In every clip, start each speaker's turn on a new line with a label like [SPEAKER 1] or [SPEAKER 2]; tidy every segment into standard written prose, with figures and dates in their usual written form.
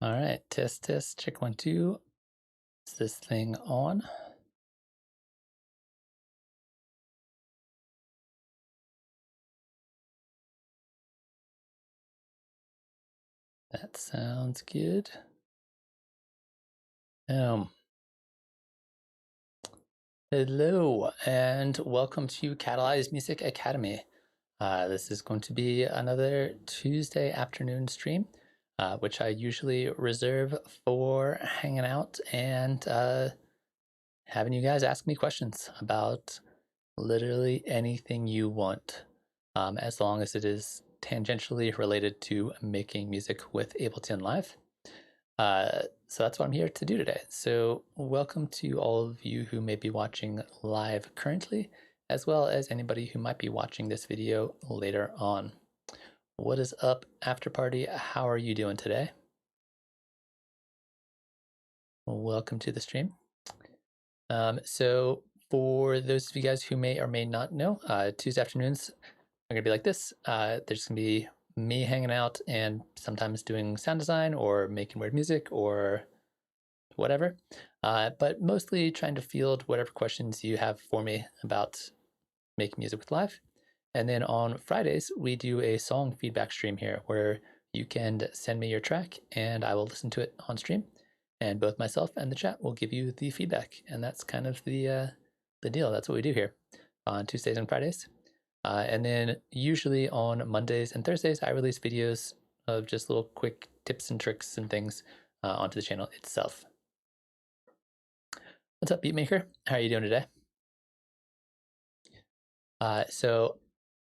[SPEAKER 1] All right, test, check 1, 2. Is this thing on? That sounds good. Hello, and welcome to Catalyze Music Academy. This is going to be another Tuesday afternoon stream, which I usually reserve for hanging out and having you guys ask me questions about literally anything you want, as long as it is tangentially related to making music with Ableton Live. So that's what I'm here to do today. So welcome to all of you who may be watching live currently, as well as anybody who might be watching this video later on. What is up, after party? How are you doing today? Welcome to the stream. So for those of you guys who may or may not know, Tuesday afternoons are gonna be like this. There's gonna be me hanging out and sometimes doing sound design or making weird music or whatever, but mostly trying to field whatever questions you have for me about making music with Live. And then on Fridays, we do a song feedback stream here where you can send me your track and I will listen to it on stream. And both myself and the chat will give you the feedback. And that's kind of the deal. That's what we do here on Tuesdays and Fridays. And then usually on Mondays and Thursdays, I release videos of just little quick tips and tricks and things onto the channel itself. What's up, Beatmaker? How are you doing today? So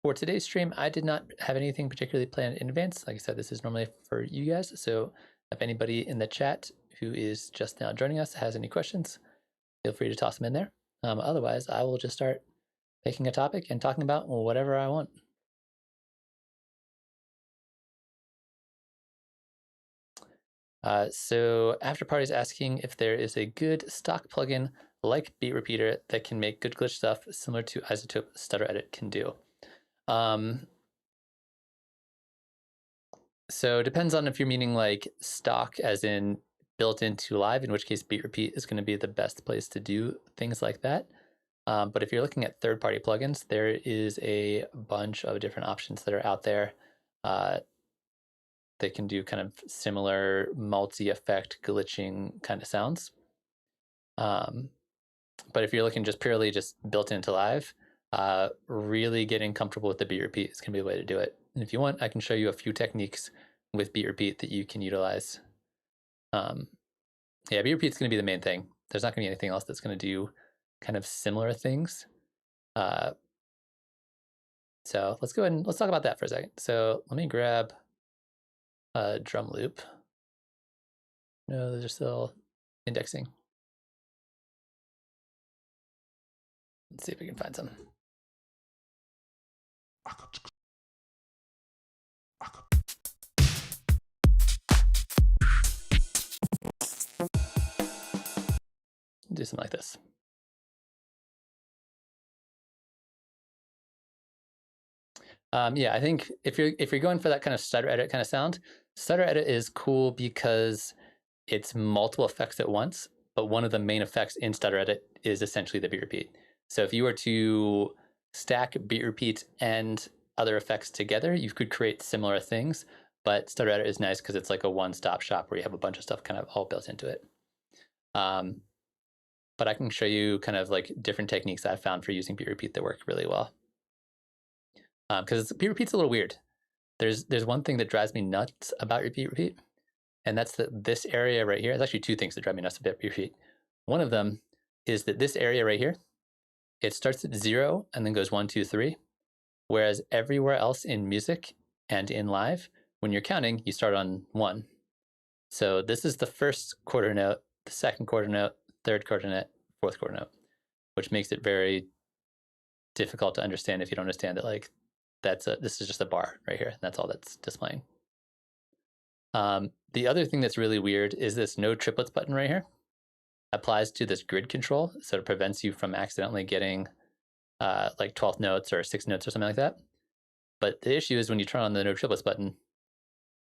[SPEAKER 1] for today's stream, I did not have anything particularly planned in advance. Like I said, this is normally for you guys. So if anybody in the chat who is just now joining us has any questions, feel free to toss them in there. Otherwise, I will just start picking a topic and talking about whatever I want. So Afterparty is asking if there is a good stock plugin like Beat Repeater that can make good glitch stuff similar to Isotope Stutter Edit can do. So it depends on if you're meaning like stock as in built into Live, in which case Beat Repeat is going to be the best place to do things like that. But if you're looking at third-party plugins, there is a bunch of different options that are out there. They can do kind of similar multi-effect glitching kind of sounds. But if you're looking just purely just built into Live, really getting comfortable with the Beat Repeat is going to be the way to do it. And if you want, I can show you a few techniques with Beat Repeat that you can utilize. Yeah, Beat Repeat is going to be the main thing. There's not going to be anything else that's going to do kind of similar things. So let's go ahead and let's talk about that for a second. So let me grab a drum loop. No, those are still indexing. Let's see if we can find some. Do something like this. Yeah, I think if you're going for that kind of stutter edit kind of sound, stutter edit is cool because it's multiple effects at once, but one of the main effects in stutter edit is essentially the beat repeat. So if you were to stack beat repeat and other effects together, you could create similar things, but stutter edit is nice because it's like a one-stop shop where you have a bunch of stuff kind of all built into it. But I can show you kind of like different techniques I've found for using beat repeat that work really well. Because beat repeat's a little weird. There's one thing that drives me nuts about beat repeat, and that's that this area right here. There's actually two things that drive me nuts about beat repeat. One of them is that this area right here, it starts at 0 and then goes 1, 2, 3, whereas everywhere else in music and in Live, when you're counting, you start on 1. So this is the first quarter note, the second quarter note, third quarter note, fourth quarter note, which makes it very difficult to understand if you don't understand that like this is just a bar right here. That's all that's displaying. The other thing that's really weird is this no triplets button right here applies to this grid control, so it prevents you from accidentally getting like 12th notes or 6th notes or something like that. But the issue is when you turn on the no triplets button,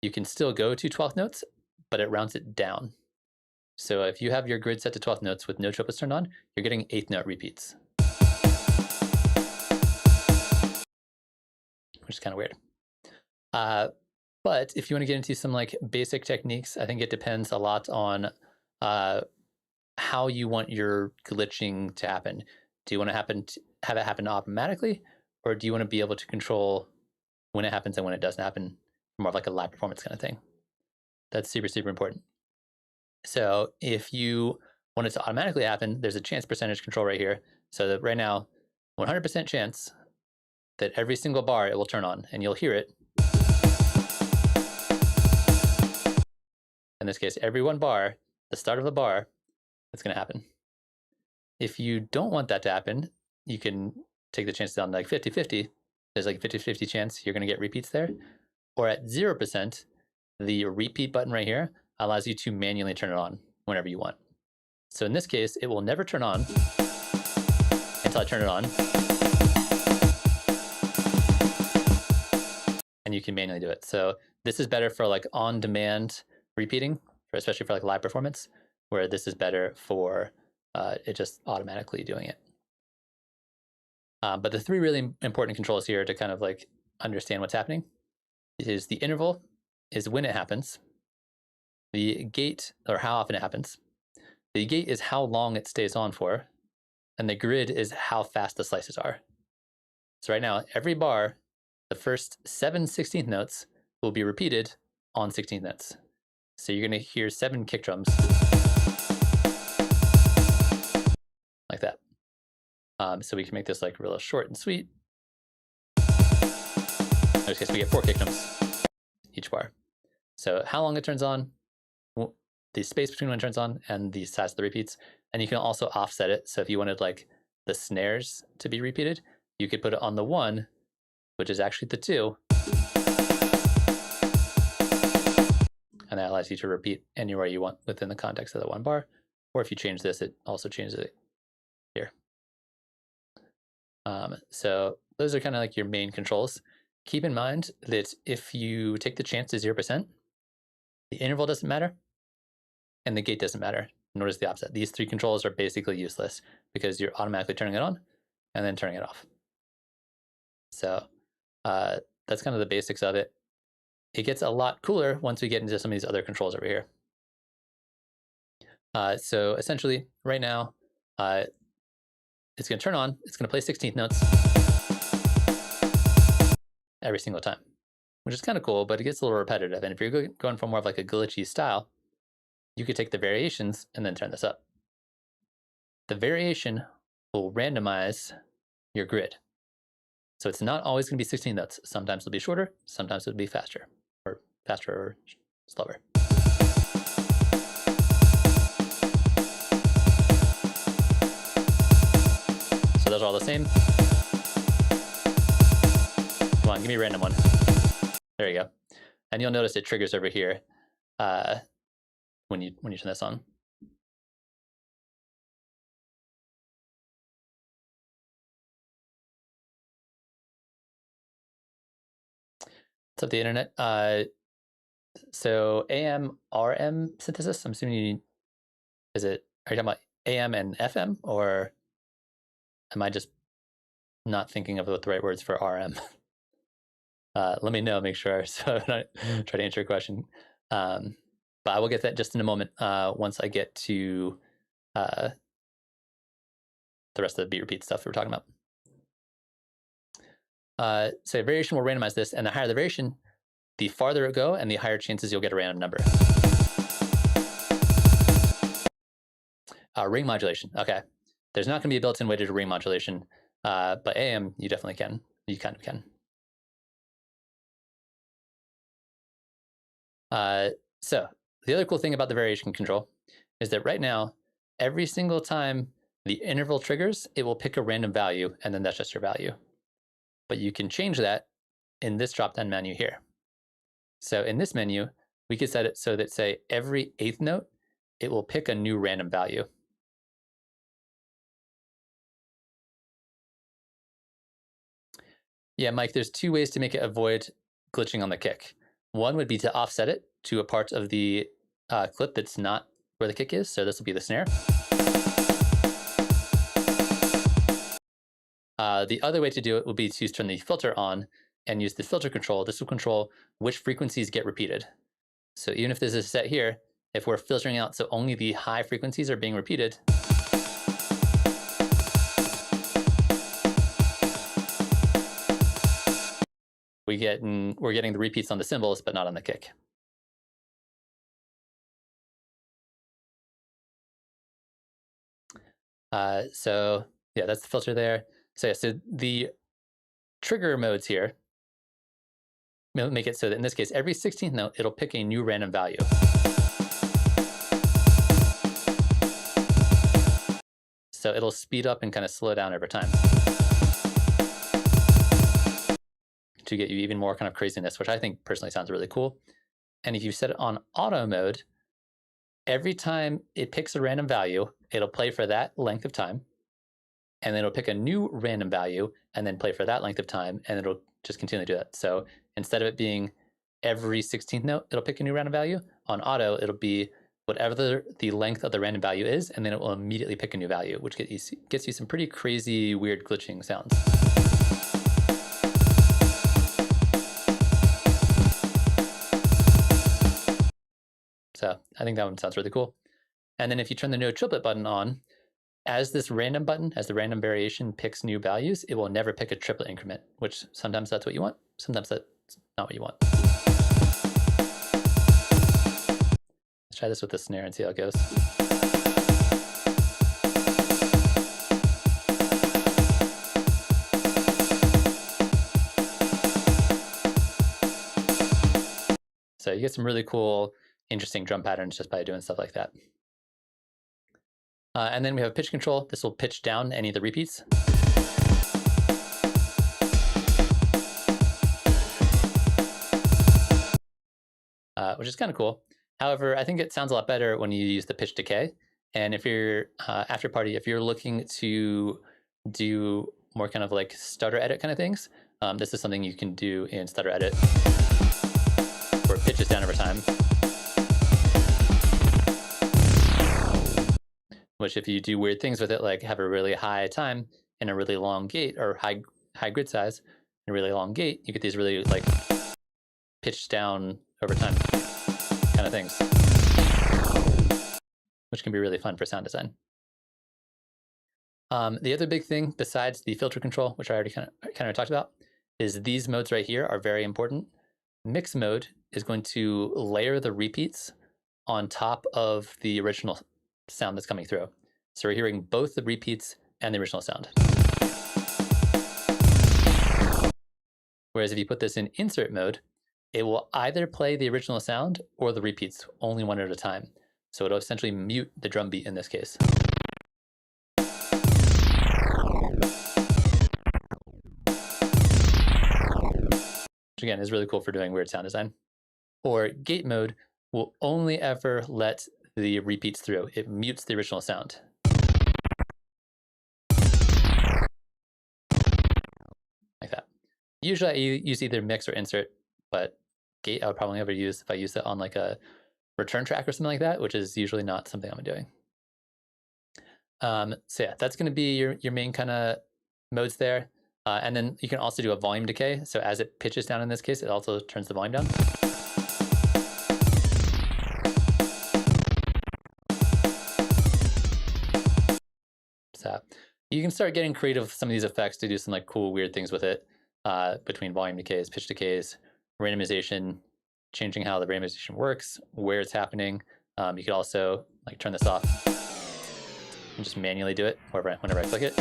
[SPEAKER 1] you can still go to 12th notes, but it rounds it down. So if you have your grid set to 12th notes with no triplets turned on, you're getting 8th note repeats, which is kind of weird. But if you want to get into some like basic techniques, I think it depends a lot on how you want your glitching to happen. Do you want to have it happen automatically, or do you want to be able to control when it happens and when it doesn't happen, more of like a live performance kind of thing? That's super, super important. So if you want it to automatically happen, there's a chance percentage control right here. So that right now, 100% chance that every single bar it will turn on, and you'll hear it. In this case, every one bar, the start of the bar, it's going to happen. If you don't want that to happen, you can take the chances down to like 50-50. There's like a 50-50 chance you're going to get repeats there. Or at 0%, the repeat button right here allows you to manually turn it on whenever you want. So in this case, it will never turn on until I turn it on. And you can manually do it. So this is better for like on-demand repeating, especially for like live performance, where this is better for it just automatically doing it. But the three really important controls here to kind of like understand what's happening is the interval is when it happens, the gate, or how often it happens. The gate is how long it stays on for, and the grid is how fast the slices are. So right now, every bar, the first 7 16th notes will be repeated on 16th notes. So you're going to hear 7 kick drums like that. So we can make this like real short and sweet. In this case, we get 4 kick drums each bar. So how long it turns on, the space between when it turns on, and the size of the repeats. And you can also offset it. So if you wanted like the snares to be repeated, you could put it on the 1, which is actually the 2. And that allows you to repeat anywhere you want within the context of the 1 bar. Or if you change this, it also changes it here. So those are kind of like your main controls. Keep in mind that if you take the chance to 0%, the interval doesn't matter, and the gate doesn't matter, nor does the offset. These 3 controls are basically useless because you're automatically turning it on and then turning it off. So that's kind of the basics of it. It gets a lot cooler once we get into some of these other controls over here. So essentially, right now, it's going to turn on. It's going to play 16th notes every single time, which is kind of cool, but it gets a little repetitive. And if you're going for more of like a glitchy style, you could take the variations and then turn this up. The variation will randomize your grid. So it's not always going to be 16 notes. Sometimes it'll be shorter, sometimes it'll be faster or slower. So those are all the same. Come on, give me a random one. There you go. And you'll notice it triggers over here when you turn this on. What's up, the internet? So AM, RM synthesis, I'm assuming are you talking about AM and FM, or am I just not thinking of what the right words for RM? Let me know, make sure, so I'm not try to answer your question. But I will get that just in a moment once I get to the rest of the beat repeat stuff we were talking about. So variation will randomize this, and the higher the variation, the farther it go, and the higher chances you'll get a random number. Ring modulation. Okay, there's not going to be a built-in way to do ring modulation, but AM you definitely can. You kind of can. So the other cool thing about the variation control is that right now, every single time the interval triggers, it will pick a random value, and then that's just your value. But you can change that in this drop-down menu here. So in this menu, we could set it so that, say, every 8th note, it will pick a new random value. Yeah, Mike, there's 2 ways to make it avoid glitching on the kick. One would be to offset it to a part of the clip that's not where the kick is. So this will be the snare. The other way to do it would be to turn the filter on and use the filter control. This will control which frequencies get repeated. So even if this is set here, if we're filtering out so only the high frequencies are being repeated, we're getting the repeats on the cymbals, but not on the kick. So yeah, that's the filter there. So yeah, so the trigger modes here make it so that in this case, every 16th note, it'll pick a new random value. So it'll speed up and kind of slow down over time to get you even more kind of craziness, which I think personally sounds really cool. And if you set it on auto mode, every time it picks a random value, it'll play for that length of time, and then it'll pick a new random value and then play for that length of time, and it'll just continue to do that. So instead of it being every 16th note, it'll pick a new random value. On auto, it'll be whatever the length of the random value is, and then it will immediately pick a new value, which gets you some pretty crazy, weird glitching sounds. So I think that one sounds really cool. And then if you turn the no triplet button on, as this random button, as the random variation picks new values, it will never pick a triplet increment, which sometimes that's what you want, sometimes that's not what you want. Let's try this with the snare and see how it goes. So you get some really cool, interesting drum patterns just by doing stuff like that. And then we have pitch control. This will pitch down any of the repeats. Which is kind of cool. However, I think it sounds a lot better when you use the pitch decay. And if you're after party, if you're looking to do more kind of like stutter edit kind of things, this is something you can do in stutter edit, where it pitches down over time. Which if you do weird things with it, like have a really high time and a really long gate, or high grid size and a really long gate, you get these really like pitched down over time kind of things, which can be really fun for sound design. The other big thing besides the filter control, which I already kind of talked about, is these modes right here are very important. Mix mode is going to layer the repeats on top of the original sound that's coming through. So we're hearing both the repeats and the original sound. Whereas if you put this in insert mode, it will either play the original sound or the repeats, only one at a time. So it'll essentially mute the drum beat in this case. Which again is really cool for doing weird sound design. Or gate mode will only ever let the repeats through. It mutes the original sound. Like that. Usually I use either mix or insert, but gate I would probably never use if I use it on like a return track or something like that, which is usually not something I'm doing. So yeah, that's going to be your main kind of modes there. And then you can also do a volume decay. So as it pitches down in this case, it also turns the volume down. So you can start getting creative with some of these effects to do some like cool, weird things with it, between volume decays, pitch decays, randomization, changing how the randomization works, where it's happening. You could also like turn this off and just manually do it whenever I click it.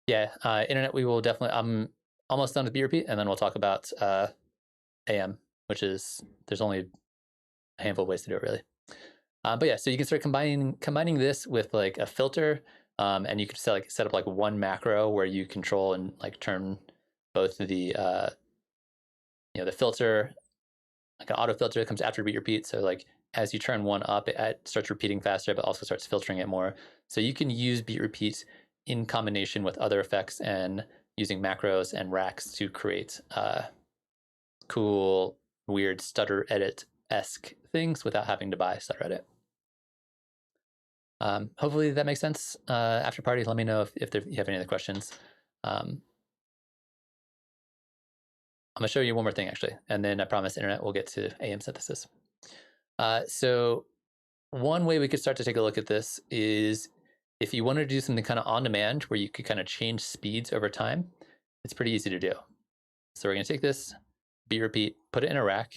[SPEAKER 1] Yeah, internet, we will definitely, I'm almost done with beat repeat, and then we'll talk about AM, which is, there's only a handful of ways to do it really. But yeah, so you can start combining this with like a filter, and you can set up like one macro where you control and like turn both the the filter, like an auto filter that comes after beat repeat. So like as you turn one up, it starts repeating faster, but also starts filtering it more. So you can use beat repeat in combination with other effects and using macros and racks to create cool, weird stutter edit-esque things without having to buy stutter edit. Hopefully that makes sense. After party, let me know if you have any other questions. I'm gonna show you one more thing actually, and then I promise internet we'll get to AM synthesis. So one way we could start to take a look at this is if you wanted to do something kind of on demand where you could kind of change speeds over time, it's pretty easy to do. So we're gonna take this beat repeat, put it in a rack,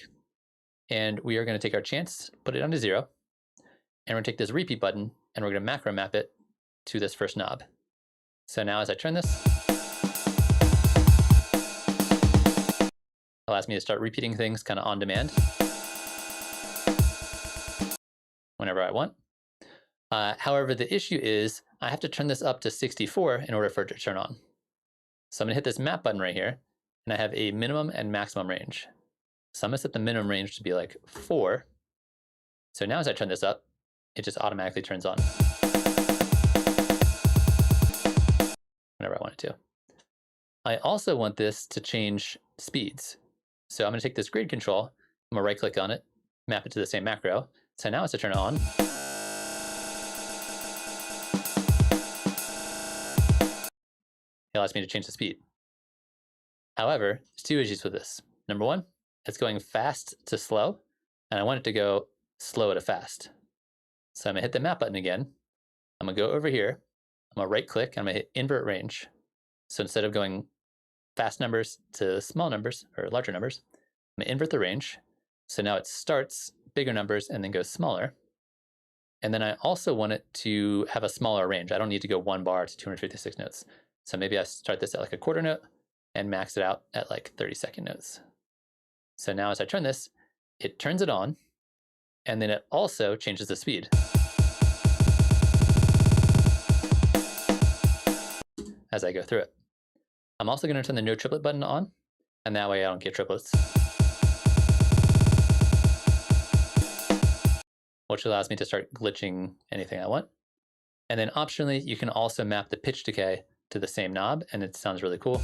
[SPEAKER 1] and we are gonna take our chance, put it down to 0, and we're gonna take this repeat button and we're gonna macro map it to this first knob. So now as I turn this, it allows me to start repeating things kind of on demand whenever I want. However, the issue is I have to turn this up to 64 in order for it to turn on. So I'm gonna hit this map button right here, and I have a minimum and maximum range. So I'm gonna set the minimum range to be like 4. So now as I turn this up, it just automatically turns on whenever I want it to. I also want this to change speeds. So I'm gonna take this grid control, I'm gonna right click on it, map it to the same macro. So now as I turn it on, it allows me to change the speed. However, there's 2 issues with this. Number 1, it's going fast to slow, and I want it to go slow to fast. So I'm gonna hit the map button again. I'm gonna go over here. I'm gonna right click, and I'm gonna hit invert range. So instead of going fast numbers to small numbers or larger numbers, I'm gonna invert the range. So now it starts bigger numbers and then goes smaller. And then I also want it to have a smaller range. I don't need to go 1 bar to 256 notes. So maybe I start this at like a quarter note and max it out at like 30-second notes. So now as I turn this, it turns it on, and then it also changes the speed. As I go through it. I'm also gonna turn the no triplet button on, and that way I don't get triplets. Which allows me to start glitching anything I want. And then optionally, you can also map the pitch decay to the same knob, and it sounds really cool.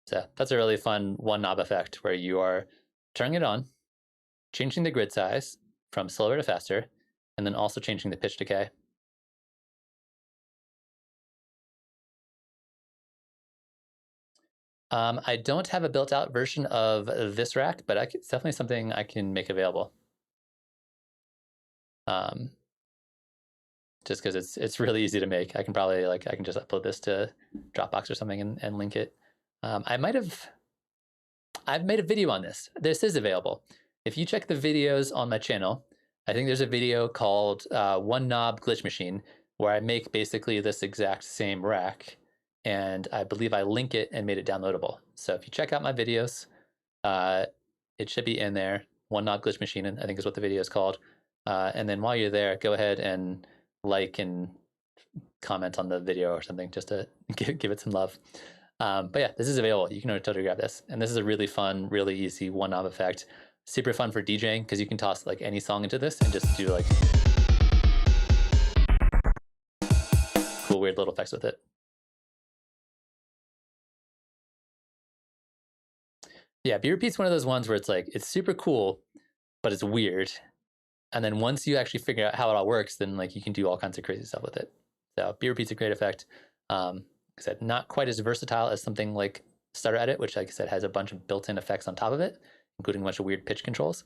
[SPEAKER 1] So that's a really fun one knob effect where you are turning it on, changing the grid size from slower to faster, and then also changing the pitch decay. I don't have a built-out version of this rack, but it's definitely something I can make available. Just because it's really easy to make. I can probably I can just upload this to Dropbox or something and link it. I've made a video on this. This is available. If you check the videos on my channel, I think there's a video called One Knob Glitch Machine where I make basically this exact same rack, and I believe I link it and made it downloadable. So if you check out my videos, it should be in there. One Knob Glitch Machine, I think is what the video is called. And then while you're there, go ahead and like and comment on the video or something just to give it some love. But yeah, this is available. You can totally grab this. And this is a really fun, really easy one knob effect. Super fun for DJing because you can toss like any song into this and just do like cool, weird little effects with it. Yeah, beat repeat's one of those ones where it's like, it's super cool, but it's weird. And then once you actually figure out how it all works, then like you can do all kinds of crazy stuff with it. So beat repeat's a great effect. Like I said, not quite as versatile as something like Stutter Edit, which like I said, has a bunch of built-in effects on top of it, including a bunch of weird pitch controls.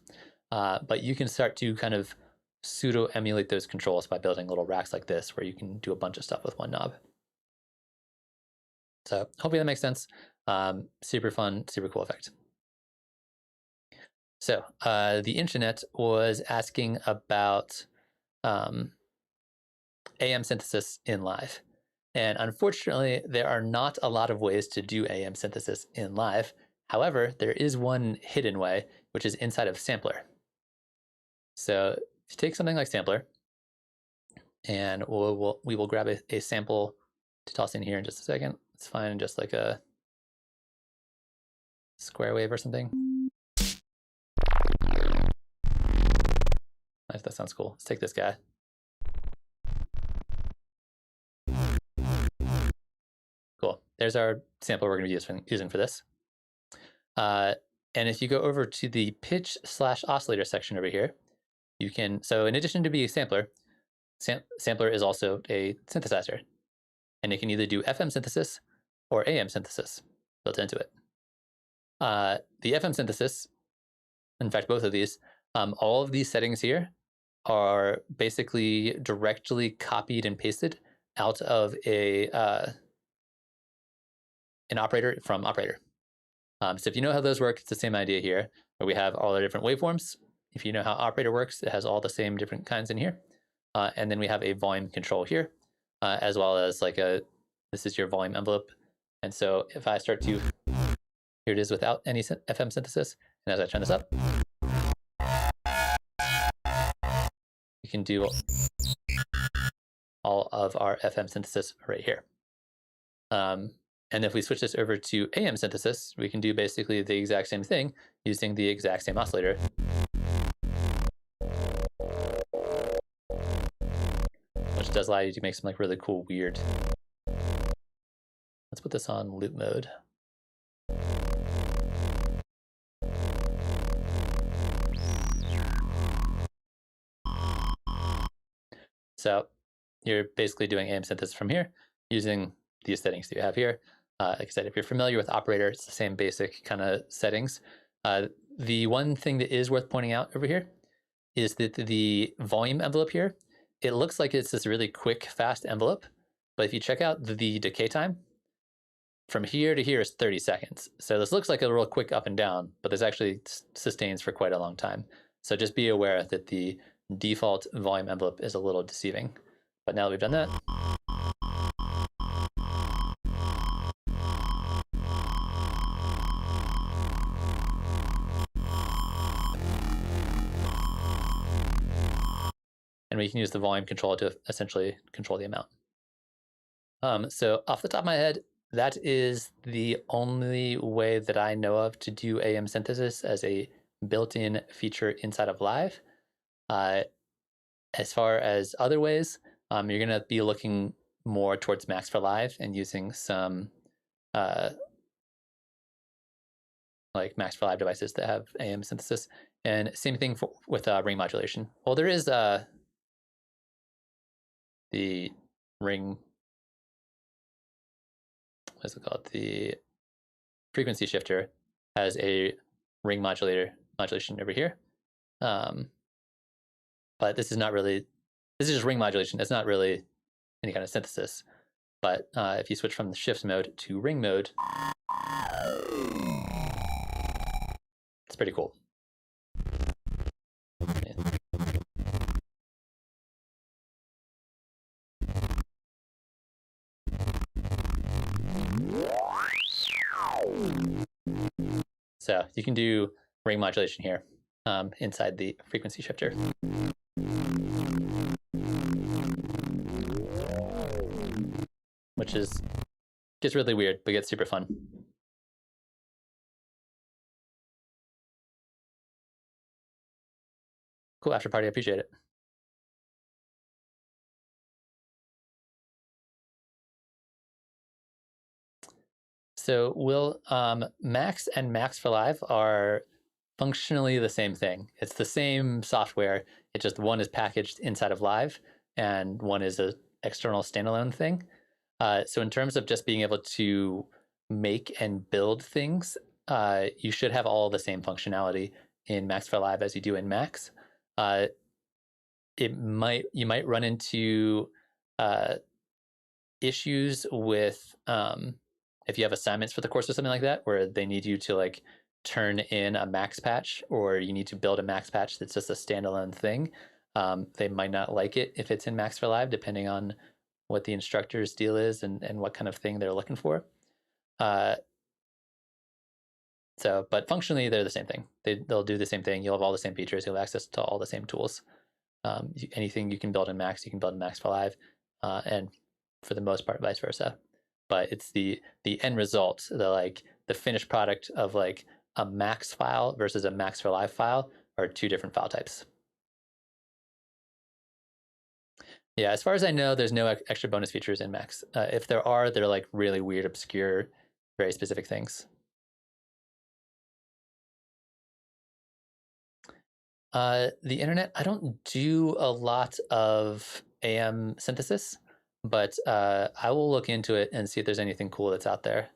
[SPEAKER 1] But you can start to kind of pseudo emulate those controls by building little racks like this, where you can do a bunch of stuff with one knob. So hopefully that makes sense. Super fun, super cool effect. So the internet was asking about AM synthesis in live. And unfortunately, there are not a lot of ways to do AM synthesis in live. However, there is one hidden way, which is inside of Sampler. So if you take something like Sampler, and we will grab a sample to toss in here in just a second. It's fine, just like a square wave or something. That sounds cool. Let's take this guy. Cool. There's our sample we're going to be using for this. And if you go over to the pitch/oscillator section over here, you can, so in addition to being a sampler, sampler is also a synthesizer. And it can either do FM synthesis or AM synthesis built into it. The FM synthesis, in fact, both of these, all of these settings here are basically directly copied and pasted out of an operator from operator. So if you know how those work, it's the same idea here, where we have all the different waveforms. If you know how operator works, it has all the same different kinds in here. And then we have a volume control here, as well as like this is your volume envelope. And so if I start to, here it is without any FM synthesis. And as I turn this up, you can do all of our FM synthesis right here. And if we switch this over to AM synthesis, we can do basically the exact same thing using the exact same oscillator. Which does allow you to make some like really cool, weird. Let's put this on loop mode. So you're basically doing AM synthesis from here using these settings that you have here. Like I said, if you're familiar with operator, it's the same basic kind of settings. The one thing that is worth pointing out over here is that the volume envelope here, it looks like it's this really quick, fast envelope. But if you check out the decay time, from here to here is 30 seconds. So this looks like a real quick up and down, but this actually sustains for quite a long time. So just be aware that the default volume envelope is a little deceiving. But now that we've done that, and we can use the volume control to essentially control the amount. So off the top of my head, that is the only way that I know of to do AM synthesis as a built-in feature inside of Live. As far as other ways, you're going to be looking more towards Max for Live and using some like Max for Live devices that have AM synthesis. And same thing with ring modulation. Well, there is the ring, what's it called? The frequency shifter has a ring modulation over here. But this is not really, this is just ring modulation. It's not really any kind of synthesis. But if you switch from the shift mode to ring mode, it's pretty cool. Yeah. So you can do ring modulation here inside the frequency shifter. Which gets really weird, but gets super fun. Cool after party, I appreciate it. So Max and Max for Live are functionally the same thing. It's the same software. It's just one is packaged inside of Live and one is an external standalone thing. So in terms of just being able to make and build things, you should have all the same functionality in Max for Live as you do in Max. You might run into issues with if you have assignments for the course or something like that, where they need you to like turn in a Max patch, or you need to build a Max patch that's just a standalone thing. They might not like it if it's in Max for Live, depending on what the instructor's deal is and what kind of thing they're looking for. But functionally, they're the same thing. They'll do the same thing. You'll have all the same features. You'll have access to all the same tools. Anything you can build in Max, you can build in Max for Live, and for the most part, vice versa. But it's the end result, the finished product of like a Max file versus a Max for Live file are two different file types. Yeah, as far as I know, there's no extra bonus features in Max. If there are, they're like really weird, obscure, very specific things. The internet, I don't do a lot of AM synthesis, but I will look into it and see if there's anything cool that's out there.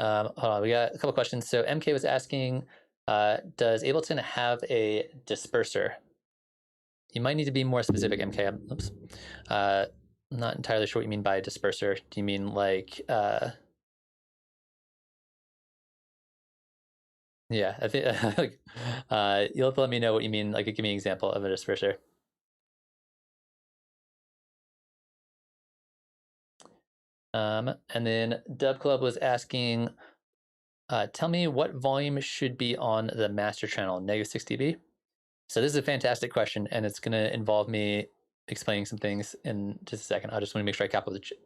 [SPEAKER 1] Hold on, we got a couple questions. So MK was asking, does Ableton have a disperser? You might need to be more specific, MK. Oops. I'm not entirely sure what you mean by disperser. Do you mean like... yeah, I think you'll have to let me know what you mean. Like, give me an example of a disperser. And then Dub Club was asking, tell me what volume should be on the master channel, -6 dB. So this is a fantastic question, and it's going to involve me explaining some things in just a second. I just want to make sure I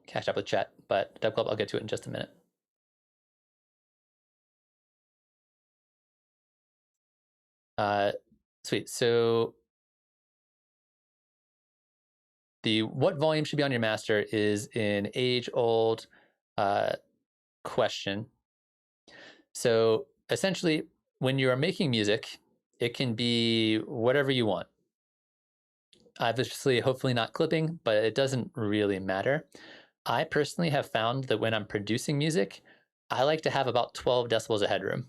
[SPEAKER 1] catch up with chat, but Dub Club, I'll get to it in just a minute. Sweet. So the what volume should be on your master is an age-old question. So essentially, when you are making music, it can be whatever you want. Obviously, hopefully not clipping, but it doesn't really matter. I personally have found that when I'm producing music, I like to have about 12 decibels of headroom.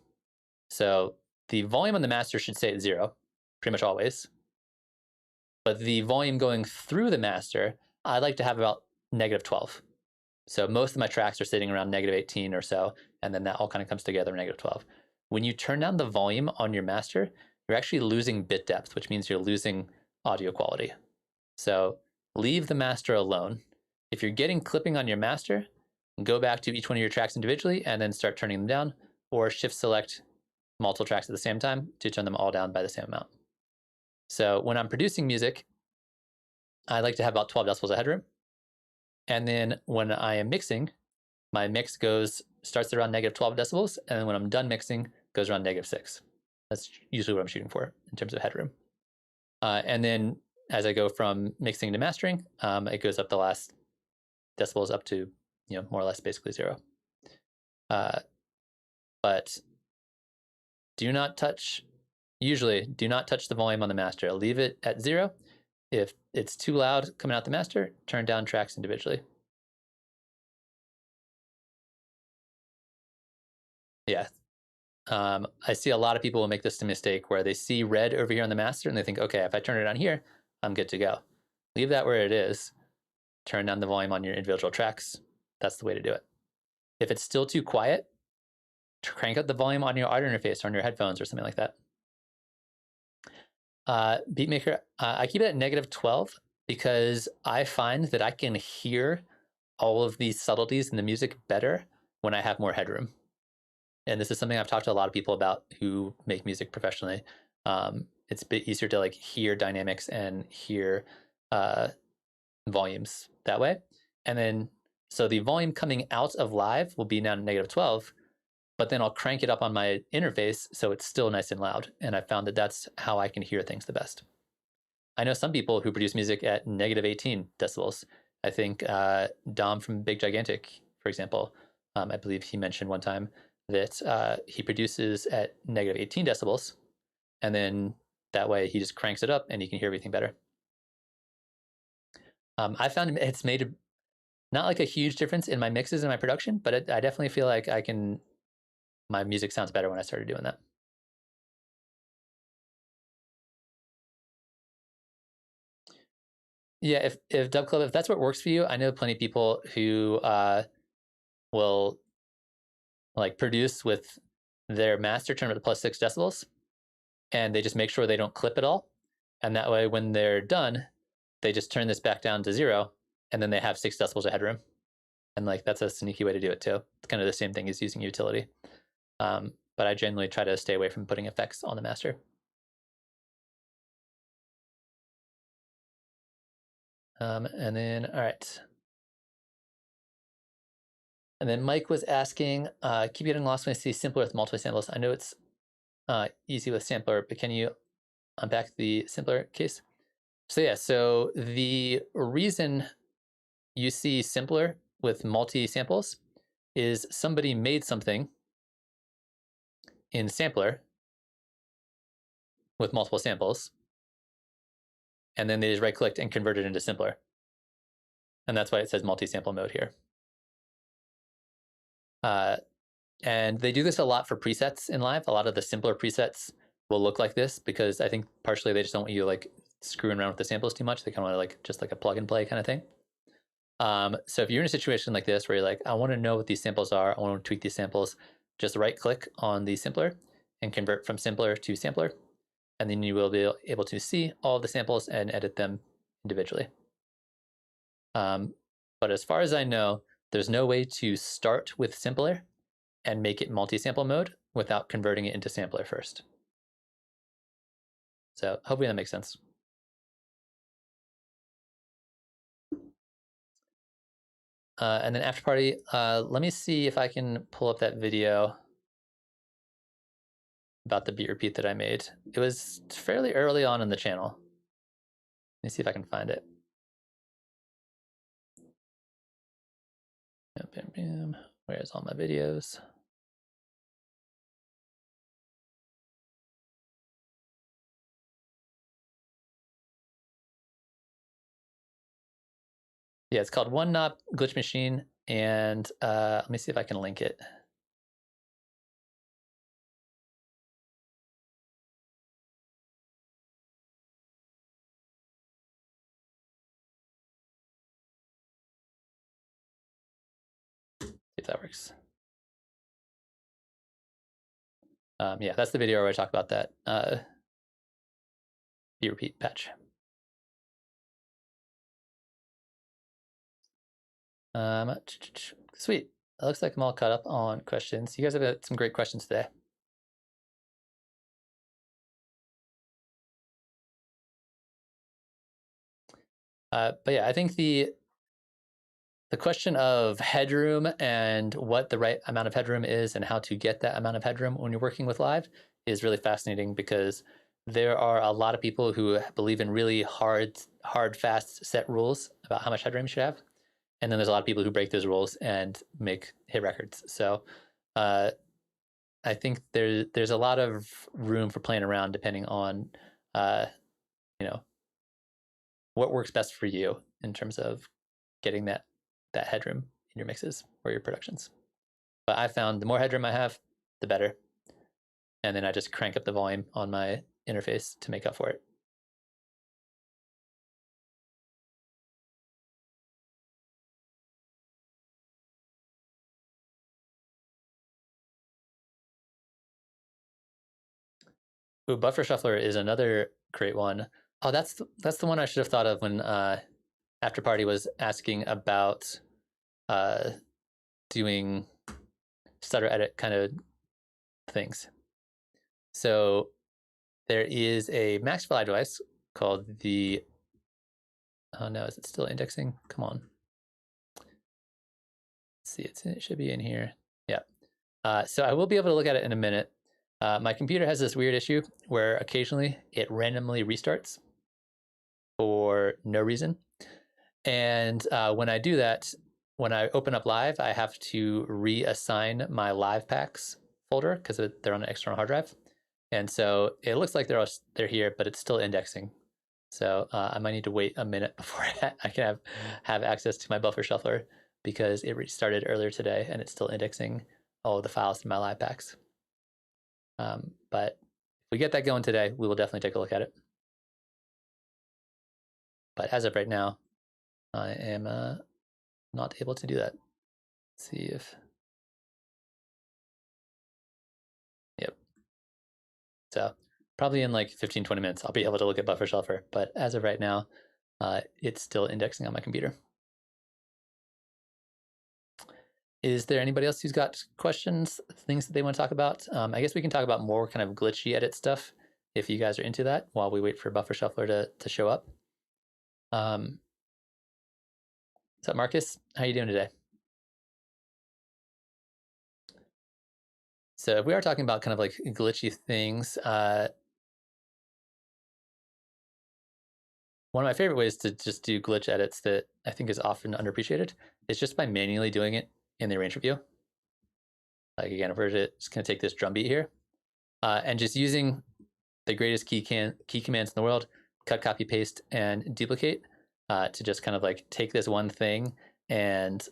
[SPEAKER 1] So the volume on the master should stay at 0, pretty much always. But the volume going through the master, I like to have about -12. So most of my tracks are sitting around -18 or so, and then that all kind of comes together -12. When you turn down the volume on your master, you're actually losing bit depth, which means you're losing audio quality. So leave the master alone. If you're getting clipping on your master, go back to each one of your tracks individually and then start turning them down, or shift select multiple tracks at the same time to turn them all down by the same amount. So when I'm producing music, I like to have about 12 decibels of headroom. And then when I am mixing, my mix starts around -12 decibels, and then when I'm done mixing, goes around -6. That's usually what I'm shooting for in terms of headroom. And then as I go from mixing to mastering, it goes up the last decibels up to, more or less basically 0. But usually do not touch the volume on the master. Leave it at 0. If it's too loud coming out the master, turn down tracks individually. Yeah. I see a lot of people will make this mistake where they see red over here on the master and they think, okay, if I turn it on here, I'm good to go. Leave that where it is. Turn down the volume on your individual tracks. That's the way to do it. If it's still too quiet, crank up the volume on your audio interface or on your headphones or something like that. Beatmaker, I keep it at -12 because I find that I can hear all of these subtleties in the music better when I have more headroom. And this is something I've talked to a lot of people about who make music professionally. It's a bit easier to like hear dynamics and hear volumes that way. And then, so the volume coming out of live will be now -12, but then I'll crank it up on my interface so it's still nice and loud. And I found that that's how I can hear things the best. I know some people who produce music at -18 decibels. I think Dom from Big Gigantic, for example, I believe he mentioned one time that he produces at -18 decibels, and then that way he just cranks it up and you can hear everything better. I found it's made not like a huge difference in my mixes and my production, but I definitely feel like my music sounds better when I started doing that. Yeah, if Dub Club, if that's what works for you, I know plenty of people who will like produce with their master turned up to +6 decibels, and they just make sure they don't clip at all. And that way, when they're done, they just turn this back down to 0, and then they have 6 decibels of headroom. And like that's a sneaky way to do it too. It's kind of the same thing as using utility. But I generally try to stay away from putting effects on the master. And then, all right. And then Mike was asking, keep getting lost when I see simpler with multiple samples. I know it's easy with sampler, but can you unpack the simpler case. So yeah, so the reason you see simpler with multi-samples is somebody made something in sampler with multiple samples, and then they just right-clicked and converted it into simpler. And that's why it says multi-sample mode here. And they do this a lot for presets in live. A lot of the simpler presets will look like this because I think partially they just don't want you like screwing around with the samples too much. They kind of want to like just like a plug and play kind of thing. So if you're in a situation like this where you're like, I want to know what these samples are, I want to tweak these samples, just right click on the simpler and convert from simpler to sampler. And then you will be able to see all of the samples and edit them individually. But as far as I know, there's no way to start with simpler and make it multi-sample mode without converting it into sampler first. So hopefully that makes sense. And then after party, let me see if I can pull up that video about the beat repeat that I made. It was fairly early on in the channel. Let me see if I can find it. Bam, bam. Where's all my videos? Yeah, it's called One Knob Glitch Machine, and let me see if I can link it. See if that works. Yeah, that's the video where I talk about that beat repeat patch. Sweet. It looks like I'm all caught up on questions. You guys have had some great questions today. But yeah, I think the question of headroom and what the right amount of headroom is and how to get that amount of headroom when you're working with live is really fascinating because there are a lot of people who believe in really hard, fast set rules about how much headroom you should have. And then there's a lot of people who break those rules and make hit records. So I think there's a lot of room for playing around depending on you know, what works best for you in terms of getting that headroom in your mixes or your productions. But I found the more headroom I have, the better. And then I just crank up the volume on my interface to make up for it. Ooh, Buffer Shuffler is another great one. Oh, that's the one I should have thought of when After Party was asking about doing stutter edit kind of things. So there is a Maxify device called the, oh no, is it still indexing? Come on. Let's see, it should be in here. Yeah. So I will be able to look at it in a minute. My computer has this weird issue where occasionally it randomly restarts for no reason. And when I do that, when I open up Live, I have to reassign my Live packs folder because they're on an external hard drive. And so it looks like they're here, but it's still indexing. So I might need to wait a minute before I can have access to my buffer shuffler because it restarted earlier today and it's still indexing all of the files in my Live packs. But if we get that going today, we will definitely take a look at it. But as of right now, I am not able to do that. Let's see if, yep. So probably in like 15, 20 minutes, I'll be able to look at buffer shuffler. But as of right now, it's still indexing on my computer. Is there anybody else who's got questions, things that they want to talk about? I guess we can talk about more kind of glitchy edit stuff if you guys are into that while we wait for buffer shuffler to show up. What's up, Marcus? How you doing today? So if we are talking about kind of like glitchy things, one of my favorite ways to just do glitch edits that I think is often underappreciated is just by manually doing it in the arrangement view. Like again, if we're just going to take this drum beat here and just using the greatest key commands in the world, cut, copy, paste, and duplicate to just kind of like take this one thing and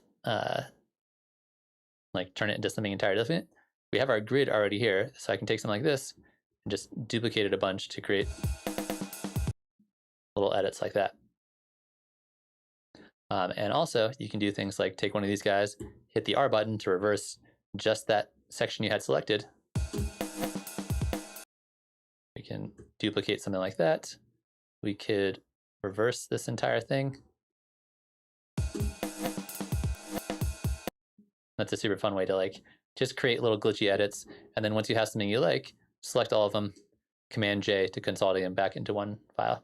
[SPEAKER 1] like turn it into something entirely different. We have our grid already here, so I can take something like this and just duplicate it a bunch to create little edits like that. And also, you can do things like take one of these guys, hit the R button to reverse just that section you had selected. We can duplicate something like that. We could reverse this entire thing. That's a super fun way to like just create little glitchy edits. And then once you have something you like, select all of them, Command J to consolidate them back into one file.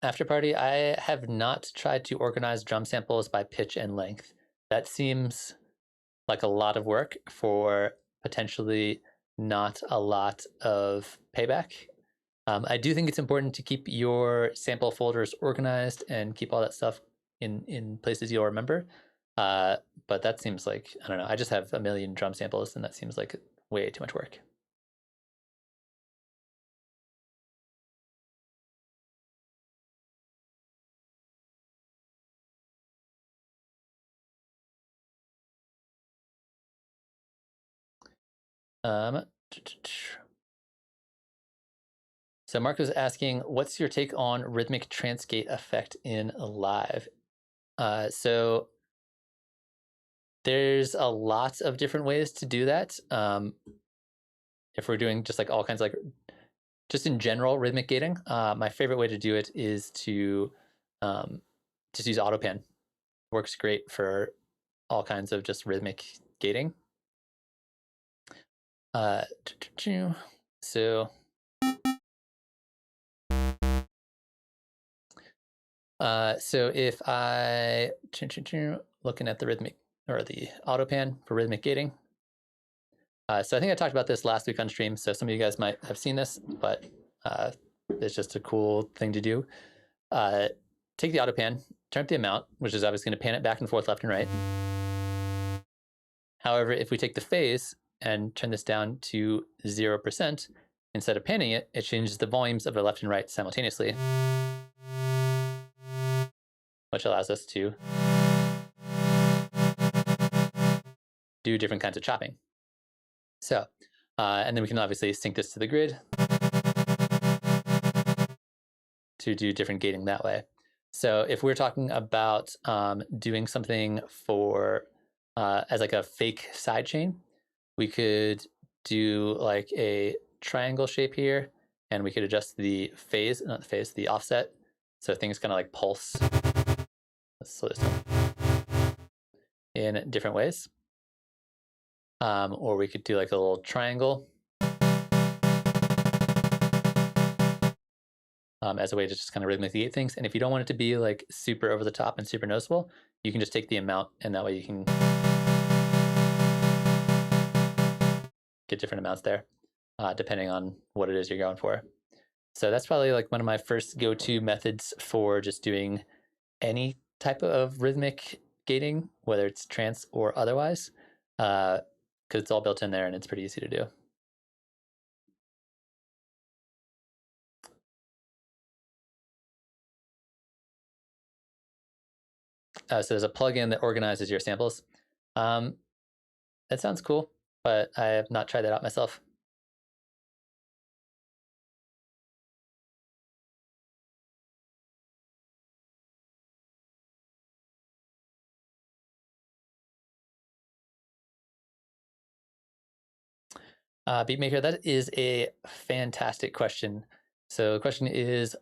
[SPEAKER 1] After party, I have not tried to organize drum samples by pitch and length. That seems like a lot of work for potentially not a lot of payback. I do think it's important to keep your sample folders organized and keep all that stuff in places you'll remember. But that seems like, I don't know, I just have a million drum samples and that seems like way too much work. So Mark was asking, what's your take on rhythmic transgate effect in live? So there's a lot of different ways to do that. If we're doing just like all kinds of like, just in general, rhythmic gating, my favorite way to do it is to just use AutoPan. Works great for all kinds of just rhythmic gating. So if I looking at the rhythmic or the AutoPan for rhythmic gating. So I think I talked about this last week on stream, so some of you guys might have seen this, but it's just a cool thing to do. Take the AutoPan, turn up the amount, which is obviously going to pan it back and forth, left and right. However, if we take the phase and turn this down to 0%, instead of panning it, it changes the volumes of the left and right simultaneously, which allows us to do different kinds of chopping. So, and then we can obviously sync this to the grid to do different gating that way. So if we're talking about doing something for as like a fake sidechain, we could do like a triangle shape here, and we could adjust the phase, not the phase, the offset, so things kind of like pulse. Let's slow this down. In different ways. Or we could do like a little triangle as a way to just kind of rhythmically gate things. And if you don't want it to be like super over the top and super noticeable, you can just take the amount, and that way you can get different amounts there, depending on what it is you're going for. So that's probably like one of my first go-to methods for just doing any type of rhythmic gating, whether it's trance or otherwise, because it's all built in there and it's pretty easy to do. So there's a plugin that organizes your samples. That sounds cool, but I have not tried that out myself. Beatmaker, that is a fantastic question. So the question is,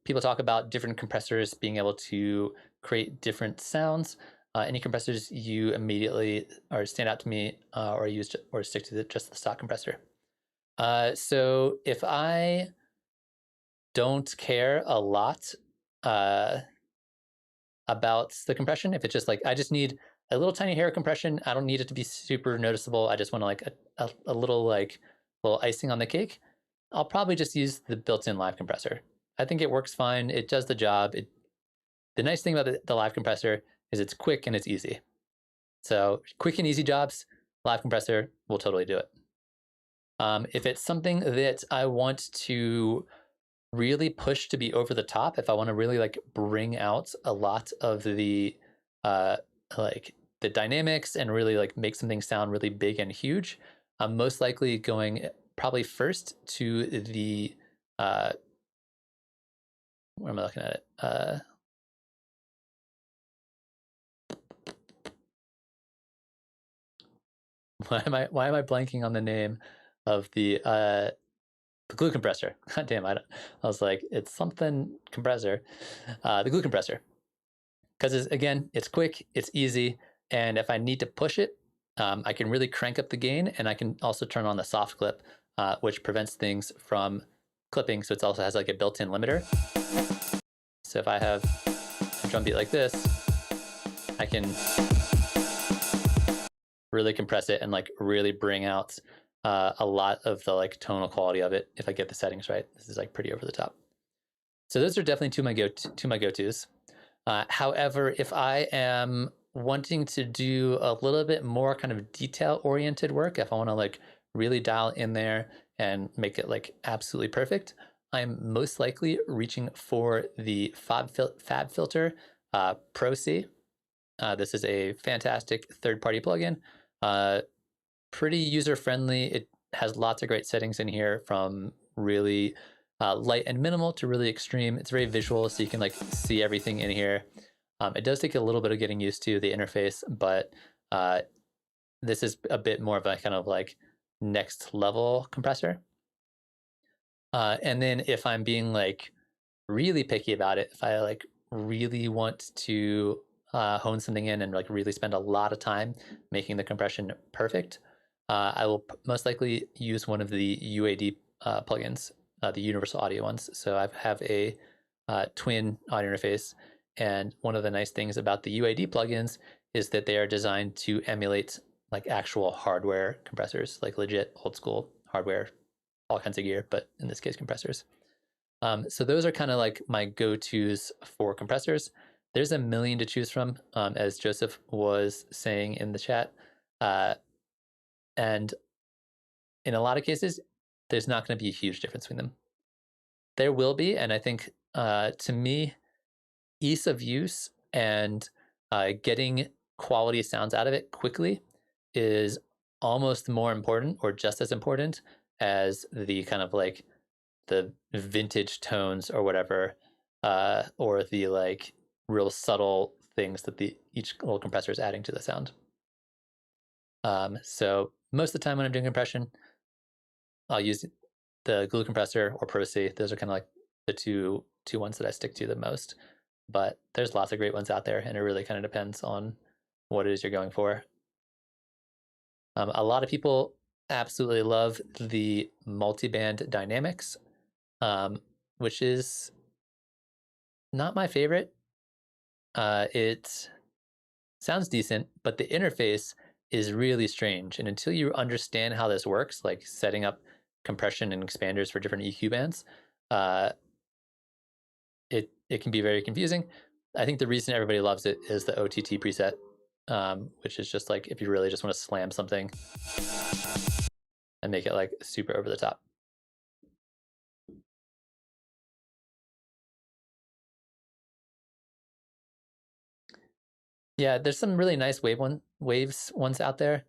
[SPEAKER 1] people talk about different compressors being able to create different sounds. Any compressors you immediately or stand out to me, or use or stick to just the stock compressor? So if I don't care a lot
[SPEAKER 2] about the compression. If it's just like, I just need a little tiny hair compression, I don't need it to be super noticeable, I just want to like a little like little icing on the cake, I'll probably just use the built-in live compressor. I think it works fine. It does the job. The nice thing about the live compressor is it's quick and it's easy. So quick and easy jobs, live compressor will totally do it. If it's something that I want to really push to be over the top, if I want to really like bring out a lot of the like the dynamics and really like make something sound really big and huge, I'm most likely going probably first to the where am I looking at it? Why am I blanking on the name of the glue compressor? God damn, I was like, it's something compressor. The glue compressor. Because again, it's quick, it's easy, and if I need to push it, I can really crank up the gain, and I can also turn on the soft clip, which prevents things from clipping, so it also has like a built-in limiter. So if I have a drum beat like this, I can really compress it and like really bring out a lot of the like tonal quality of it if I get the settings right. This is like pretty over the top. So those are definitely two of my go-tos. However, if I am wanting to do a little bit more kind of detail-oriented work, if I want to like really dial in there and make it like absolutely perfect, I'm most likely reaching for the Fab Filter Pro C. This is a fantastic third-party plugin, pretty user-friendly. It has lots of great settings in here, from really light and minimal to really extreme. It's very visual, so you can like see everything in here. It does take a little bit of getting used to the interface, but this is a bit more of a kind of like next level compressor. And then if I'm being like really picky about it, if I like really want to hone something in and like really spend a lot of time making the compression perfect, I will most likely use one of the UAD plugins, the universal audio ones. So I have a twin audio interface, and one of the nice things about the UAD plugins is that they are designed to emulate like actual hardware compressors, like legit old school hardware, all kinds of gear, but in this case compressors. So those are kind of like my go-tos for compressors. There's a million to choose from, as Joseph was saying in the chat. And in a lot of cases, there's not going to be a huge difference between them. There will be, and I think to me, ease of use and getting quality sounds out of it quickly is almost more important, or just as important, as the kind of like the vintage tones or whatever, or the like real subtle things that each little compressor is adding to the sound. So most of the time when I'm doing compression, I'll use the glue compressor or Pro C. Those are kind of like the two ones that I stick to the most. But there's lots of great ones out there, and it really kind of depends on what it is you're going for. A lot of people absolutely love the multiband dynamics, which is not my favorite. It sounds decent, but the interface is really strange. And until you understand how this works, like setting up compression and expanders for different EQ bands, it can be very confusing. I think the reason everybody loves it is the OTT preset, which is just like if you really just want to slam something and make it like super over the top. Yeah, there's some really nice waves ones out there.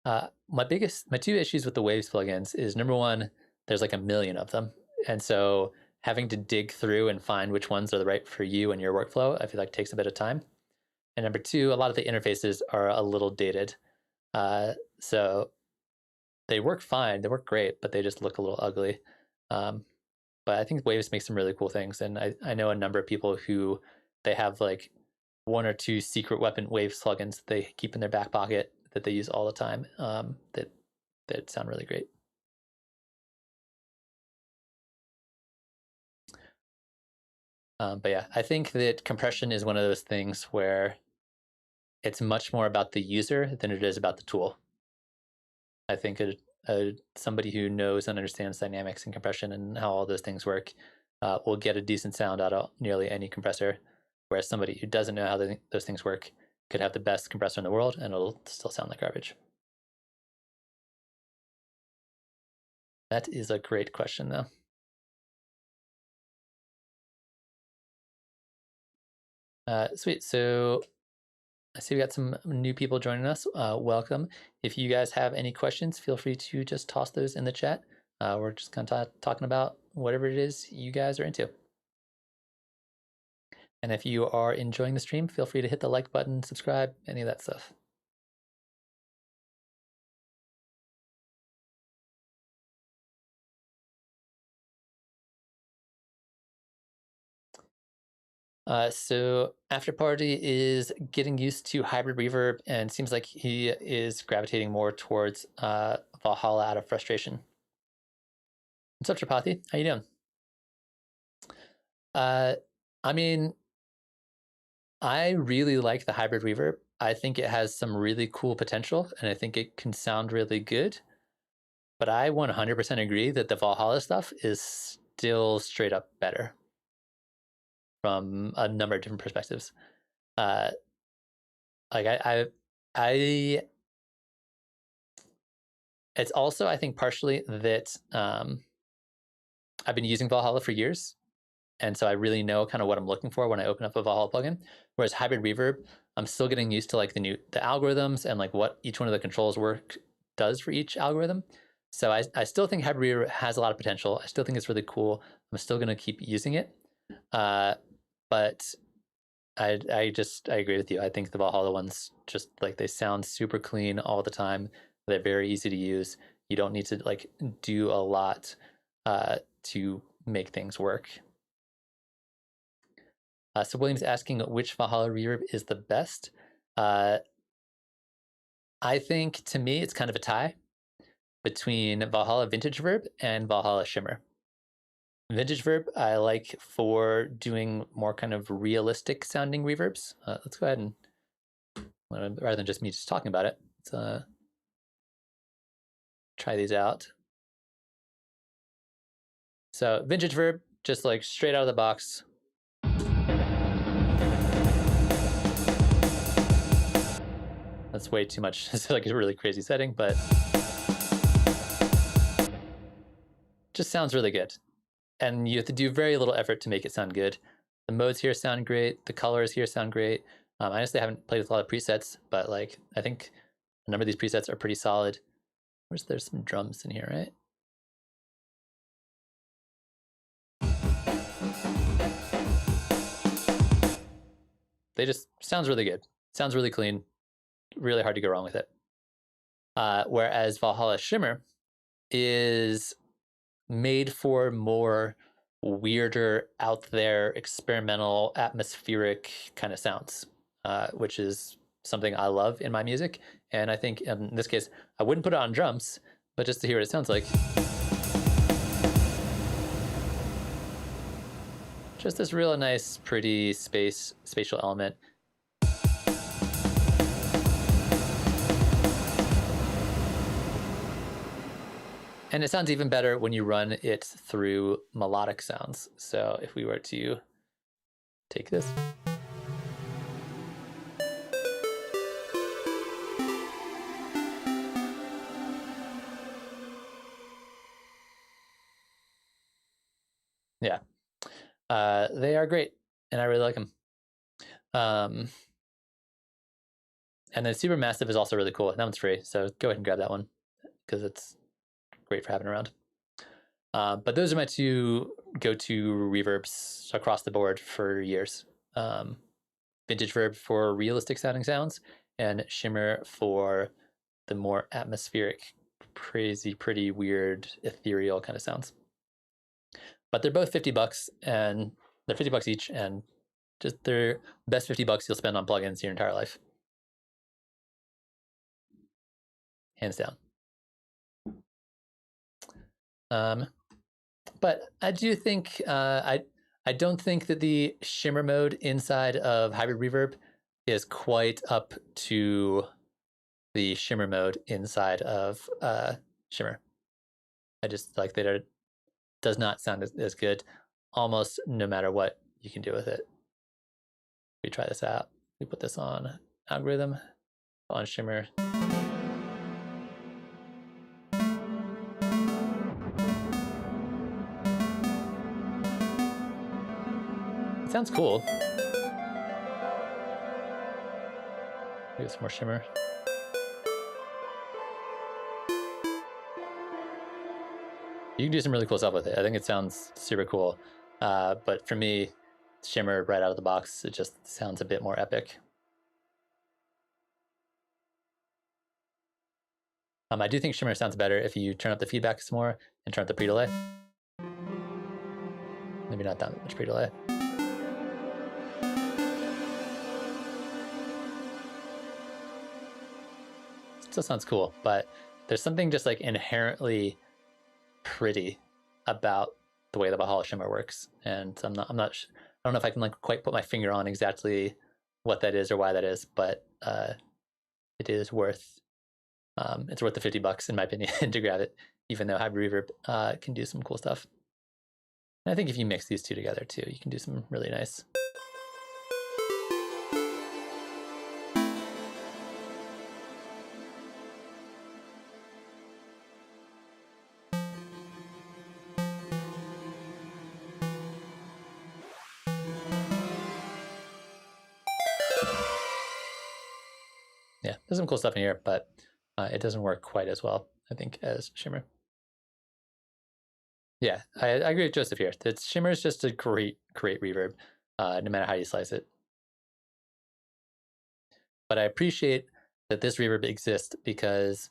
[SPEAKER 2] My two issues with the Waves plugins is, number one, there's like a million of them, and so having to dig through and find which ones are the right for you and your workflow, I feel like takes a bit of time. And number two, a lot of the interfaces are a little dated, so they work fine, they work great, but they just look a little ugly. But I think Waves makes some really cool things, and I know a number of people who they have like one or two secret weapon Waves plugins that they keep in their back pocket that they use all the time, that sound really great. But yeah, I think that compression is one of those things where it's much more about the user than it is about the tool. I think somebody who knows and understands dynamics and compression and how all those things work will get a decent sound out of nearly any compressor, whereas somebody who doesn't know how those things work could have the best compressor in the world and it'll still sound like garbage. That is a great question, though. Sweet. So I see we got some new people joining us. Welcome. If you guys have any questions, feel free to just toss those in the chat. We're just kind of talking about whatever it is you guys are into. And if you are enjoying the stream, feel free to hit the like button, subscribe, any of that stuff. So After Party is getting used to hybrid reverb and seems like he is gravitating more towards Valhalla out of frustration. What's up, Chapati? How you doing? I mean, I really like the hybrid reverb. I think it has some really cool potential, and I think it can sound really good. But I 100% agree that the Valhalla stuff is still straight up better from a number of different perspectives. It's also, I think, partially that I've been using Valhalla for years, and so I really know kind of what I'm looking for when I open up a Valhalla plugin. Whereas hybrid reverb, I'm still getting used to like the algorithms and like what each one of the controls does for each algorithm. So I still think hybrid reverb has a lot of potential. I still think it's really cool. I'm still going to keep using it. But I agree with you. I think the Valhalla ones just like they sound super clean all the time. They're very easy to use. You don't need to like do a lot to make things work. So William's asking which Valhalla reverb is the best. I think to me it's kind of a tie between Valhalla Vintage Verb and Valhalla Shimmer. Vintage Verb I like for doing more kind of realistic sounding reverbs. Let's go ahead and rather than just me just talking about it, let's try these out. So Vintage Verb, just like straight out of the box. That's way too much. It's like a really crazy setting, but just sounds really good. And you have to do very little effort to make it sound good. The modes here sound great. The colors here sound great. I honestly haven't played with a lot of presets, but like I think a number of these presets are pretty solid. There's some drums in here, right? They just sounds really good. Sounds really clean. Really hard to go wrong with it. Whereas Valhalla Shimmer is made for more weirder, out there, experimental, atmospheric kind of sounds, which is something I love in my music. And I think in this case, I wouldn't put it on drums, but just to hear what it sounds like. Just this real nice, pretty spatial element. And it sounds even better when you run it through melodic sounds. So if we were to take this. Yeah, they are great, and I really like them. And then Supermassive is also really cool. That one's free, so go ahead and grab that one because it's great for having around. But those are my two go-to reverbs across the board for years. Vintage Verb for realistic sounding sounds, and Shimmer for the more atmospheric, crazy, pretty weird, ethereal kind of sounds. But they're both $50, and they're $50 each, and just they're best $50 you'll spend on plugins your entire life, hands down. But I do think I
[SPEAKER 1] I don't think that the shimmer mode inside of Hybrid Reverb is quite up to the shimmer mode inside of Shimmer. I just like that it does not sound as good almost no matter what you can do with it. We try this out. We put this on algorithm, on Shimmer. It sounds cool. Get some more shimmer. You can do some really cool stuff with it. I think it sounds super cool. But for me, shimmer right out of the box, it just sounds a bit more epic. I do think shimmer sounds better if you turn up the feedback some more and turn up the pre-delay. Maybe not that much pre-delay. Still sounds cool, but there's something just like inherently pretty about the way the Valhalla shimmer works, and I don't know if I can like quite put my finger on exactly what that is or why that is, but it is worth it's worth the $50 in my opinion to grab it, even though Hybrid Reverb can do some cool stuff. And I think if you mix these two together too, you can do some really nice. Yeah, there's some cool stuff in here, but it doesn't work quite as well, I think, as Shimmer. Yeah, I agree with Joseph here. Shimmer is just a great reverb, no matter how you slice it. But I appreciate that this reverb exists because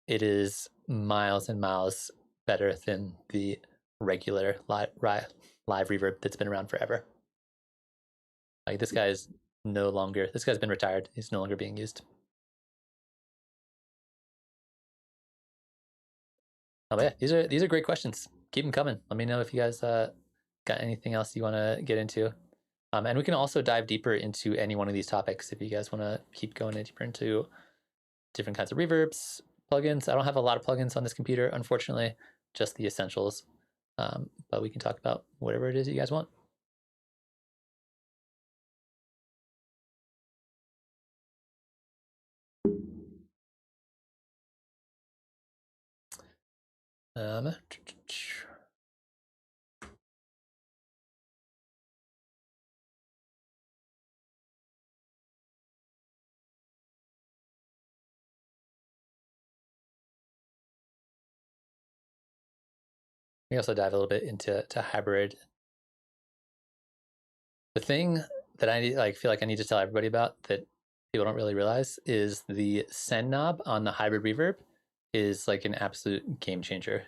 [SPEAKER 1] it is miles and miles better than the regular live reverb that's been around forever. Like this guy's been retired. He's no longer being used. Oh yeah, these are great questions. Keep them coming. Let me know if you guys got anything else you want to get into. And we can also dive deeper into any one of these topics if you guys want to keep going deeper into different kinds of reverbs, plugins. I don't have a lot of plugins on this computer, unfortunately, just the essentials. But we can talk about whatever it is you guys want. We also dive a little bit into hybrid. The thing that I feel like I need to tell everybody about that people don't really realize is the send knob on the hybrid reverb is like an absolute game changer.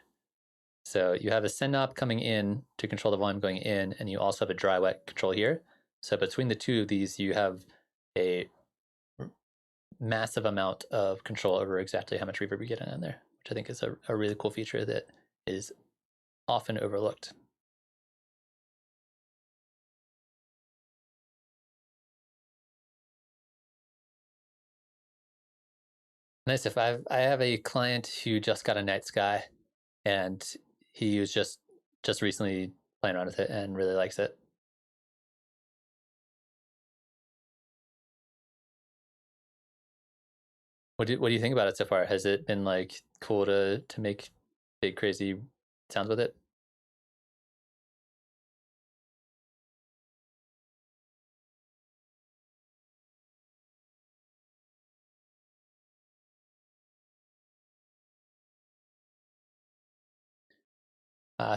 [SPEAKER 1] So you have a send knob coming in to control the volume going in, and you also have a dry wet control here. So between the two of these, you have a massive amount of control over exactly how much reverb you get in there, which I think is a really cool feature that is often overlooked. Nice. If I have a client who just got a night sky, and he was just recently playing around with it and really likes it. What do you think about it so far? Has it been like cool to make big crazy sounds with it?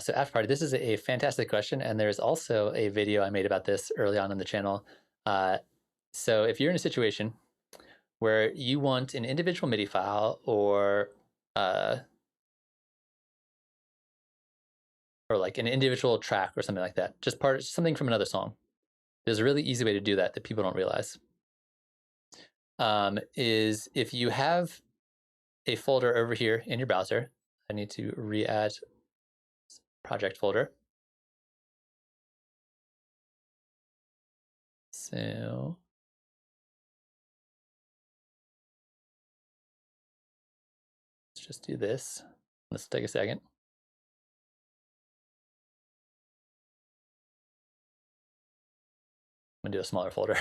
[SPEAKER 1] So after party, this is a fantastic question, and there's also a video I made about this early on in the channel. So if you're in a situation where you want an individual MIDI file or like an individual track or something like that, just something from another song, there's a really easy way to do that people don't realize. Is if you have a folder over here in your browser, I need to re-add project folder.
[SPEAKER 2] So let's just do this. This will take a second. I'm gonna do a smaller folder.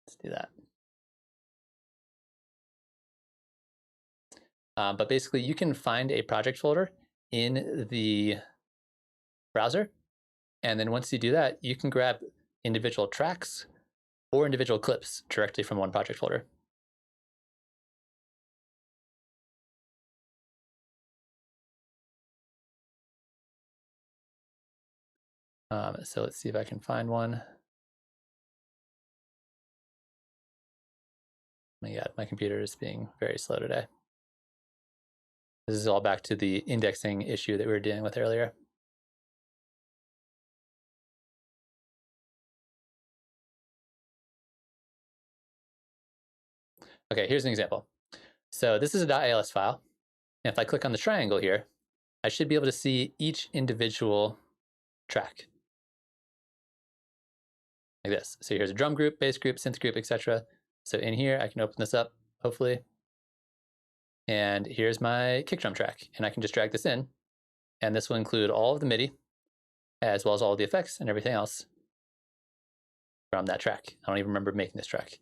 [SPEAKER 2] Let's do that. But basically, you can find a project folder in the browser. And then once you do that, you can grab individual tracks or individual clips directly from one project folder. So let's see if I can find one. Oh my God, my computer is being very slow today. This is all back to the indexing issue that we were dealing with earlier. Okay, here's an example. So this is a .als file. And if I click on the triangle here, I should be able to see each individual track. Like this. So here's a drum group, bass group, synth group, etc. So in here, I can open this up, hopefully. And here's my kick drum track. And I can just drag this in. And this will include all of the MIDI, as well as all of the effects and everything else from that track. I don't even remember making this track.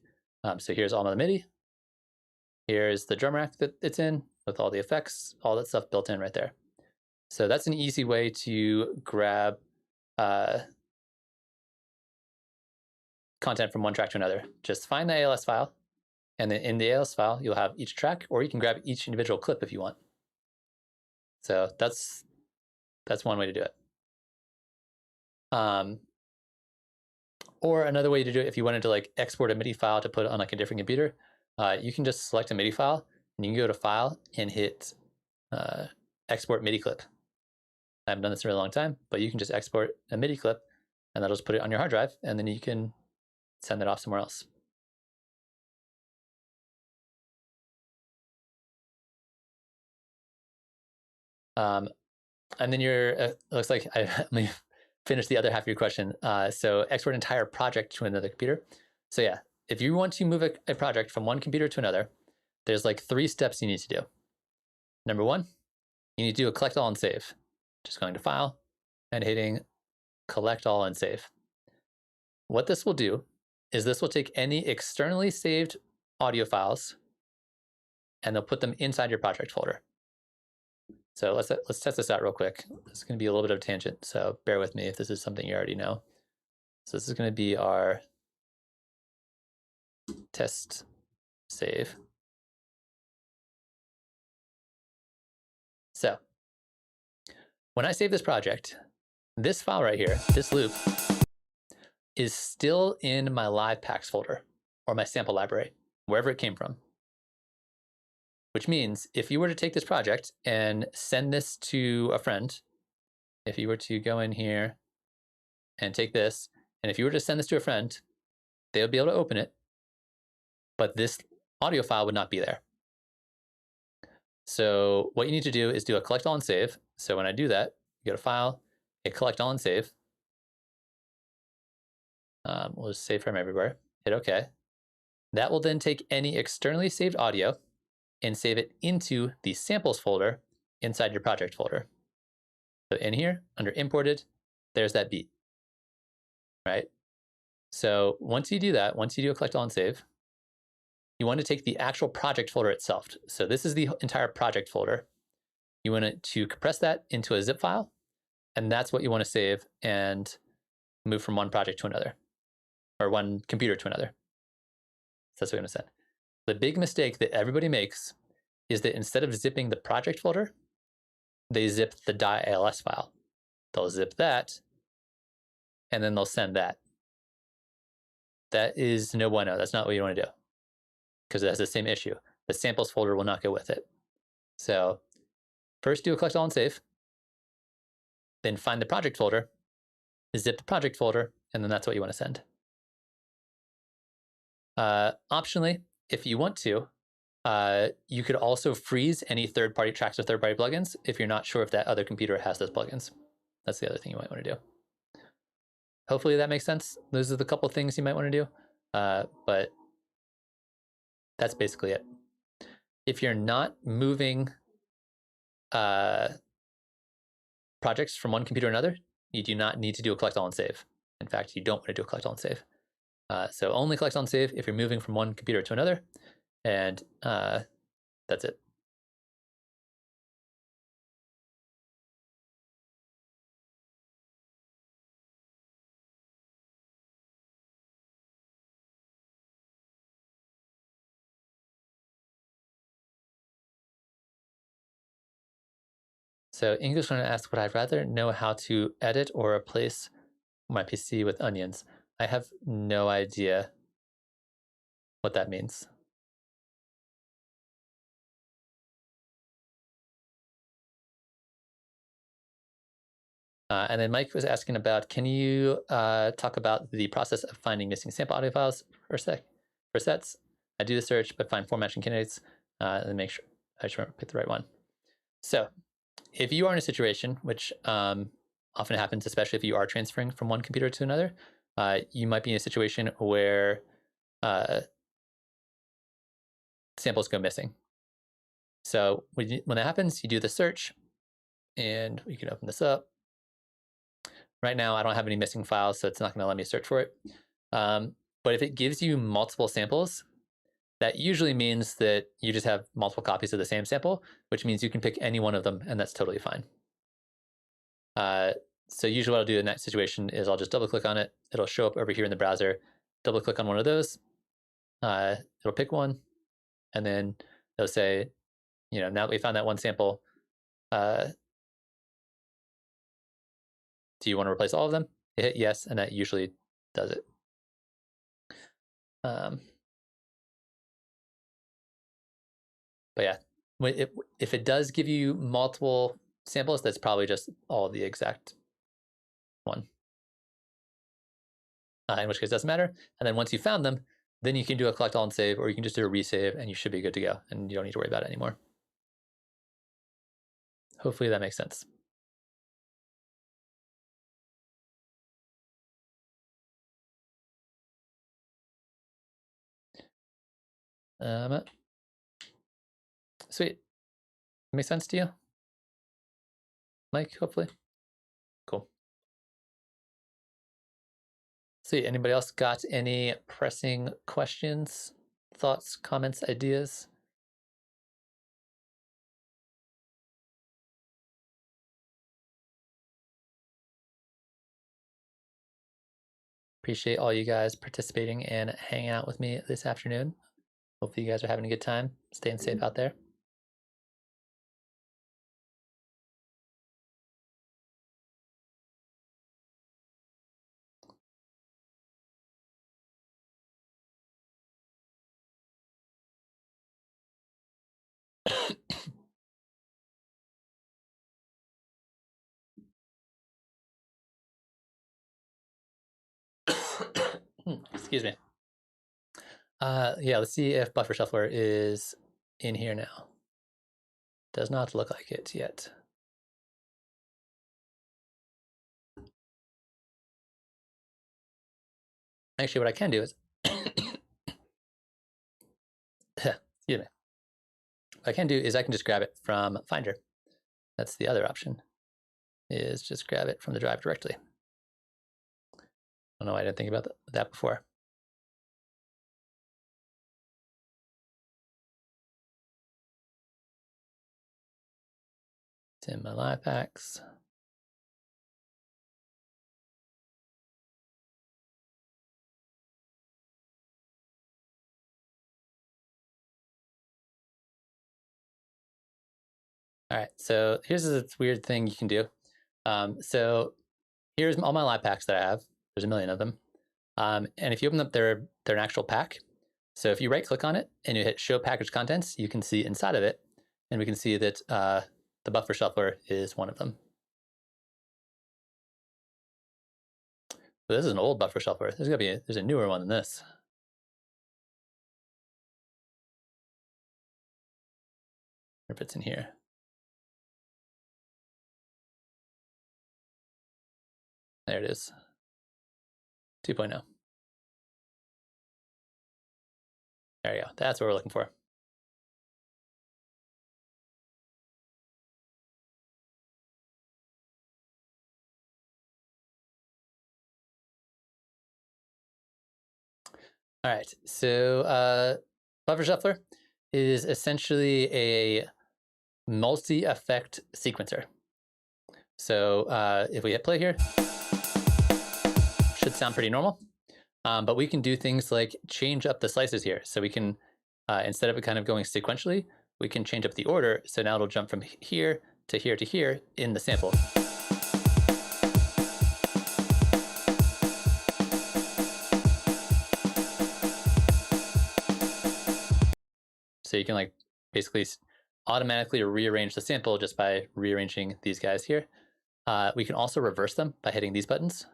[SPEAKER 2] So here's all my MIDI. Here's the drum rack that it's in with all the effects, all that stuff built in right there. So that's an easy way to grab content from one track to another. Just find the ALS file, and then in the ALS file, you'll have each track, or you can grab each individual clip if you want. So that's one way to do it. Or another way to do it, if you wanted to like export a MIDI file to put it on like a different computer, you can just select a MIDI file, and you can go to File and hit Export MIDI clip. I haven't done this in a really long time, but you can just export a MIDI clip, and that'll just put it on your hard drive, and then you can send it off somewhere else. And then looks like let me finish the other half of your question. So export entire project to another computer. So yeah, if you want to move a project from one computer to another, there's like 3 steps you need to do. Number 1, you need to do a collect all and save. Just going to File and hitting Collect all and save. What this will do is this will take any externally saved audio files, and they'll put them inside your project folder. So let's test this out real quick. This is going to be a little bit of a tangent, so bear with me if this is something you already know. So this is going to be our test save. So when I save this project, this file right here, this loop, is still in my live packs folder or my sample library, wherever it came from. Which means if you were to take this project and send this to a friend, if you were to go in here and take this, and if you were to send this to a friend, they would be able to open it, but this audio file would not be there. So what you need to do is do a collect all and save. So when I do that, you go to File, hit collect all and save. We'll just save from everywhere, hit OK. That will then take any externally saved audio and save it into the samples folder inside your project folder. So in here, under imported, there's that beat, right? So once you do that, once you do a collect all and save, you want to take the actual project folder itself. So this is the entire project folder. You want to compress that into a zip file, and that's what you want to save and move from one project to another, or one computer to another. So that's what we're going to send. The big mistake that everybody makes is that instead of zipping the project folder, they zip the .als file. They'll zip that, and then they'll send that. That is no bueno. That's not what you want to do, because it has the same issue. The samples folder will not go with it. So first do a collect all and save, then find the project folder, zip the project folder, and then that's what you want to send. Optionally, if you want to, You could also freeze any third-party tracks or third-party plugins if you're not sure if that other computer has those plugins. That's the other thing you might want to do. Hopefully that makes sense. Those are the couple things you might want to do, but that's basically it. If you're not moving projects from one computer to another, you do not need to do a collect all and save. In fact, you don't want to do a collect all and save. So only collect all and save if you're moving from one computer to another, and that's it. So English learner asks, would I rather know how to edit or replace my PC with onions? I have no idea what that means. And then Mike was asking about, can you talk about the process of finding missing sample audio files for sets? I do the search, but find 4 matching candidates and make sure I just remember to pick the right one. So if you are in a situation, which often happens, especially if you are transferring from one computer to another, you might be in a situation where samples go missing. So when that happens, you do the search, and we can open this up. Right now, I don't have any missing files, so it's not going to let me search for it. But if it gives you multiple samples, that usually means that you just have multiple copies of the same sample, which means you can pick any one of them, and that's totally fine. So usually what I'll do in that situation is I'll just double click on it. It'll show up over here in the browser. Double click on one of those. It'll pick one, and then it'll say, now that we found that one sample, do you want to replace all of them? You hit yes, and that usually does it. But yeah, if it does give you multiple samples, that's probably just all the exact one. In which case it doesn't matter. And then once you found them, then you can do a collect all and save, or you can just do a resave, and you should be good to go, and you don't need to worry about it anymore. Hopefully that makes sense. Sweet. Makes sense to you, Mike? Hopefully. Cool. Sweet. Anybody else got any pressing questions, thoughts, comments, ideas? Appreciate all you guys participating and hanging out with me this afternoon. Hopefully you guys are having a good time, staying safe out there. Excuse me. Yeah, let's see if buffer shuffler is in here now. Does not look like it yet. Actually, what I can do is, excuse me. What I can do is I can just grab it from Finder. That's the other option, is just grab it from the drive directly. I don't know why I didn't think about that before. It's in my live packs. All right, so here's this weird thing you can do. So here's all my live packs that I have. There's a million of them. And if you open up they're an actual pack. So if you right click on it and you hit show package contents, you can see inside of it, and we can see that the buffer shuffler is one of them. So this is an old buffer shuffler. There's a newer one than this. or if it's in here. There it is. 2.0. There you go. That's what we're looking for. All right, so buffer shuffler is essentially a multi-effect sequencer. So if we hit play here, should sound pretty normal, but we can do things like change up the slices here. So we can, instead of it kind of going sequentially, we can change up the order. So now it'll jump from here to here to here in the sample. So you can like basically automatically rearrange the sample just by rearranging these guys here. We can also reverse them by hitting these buttons.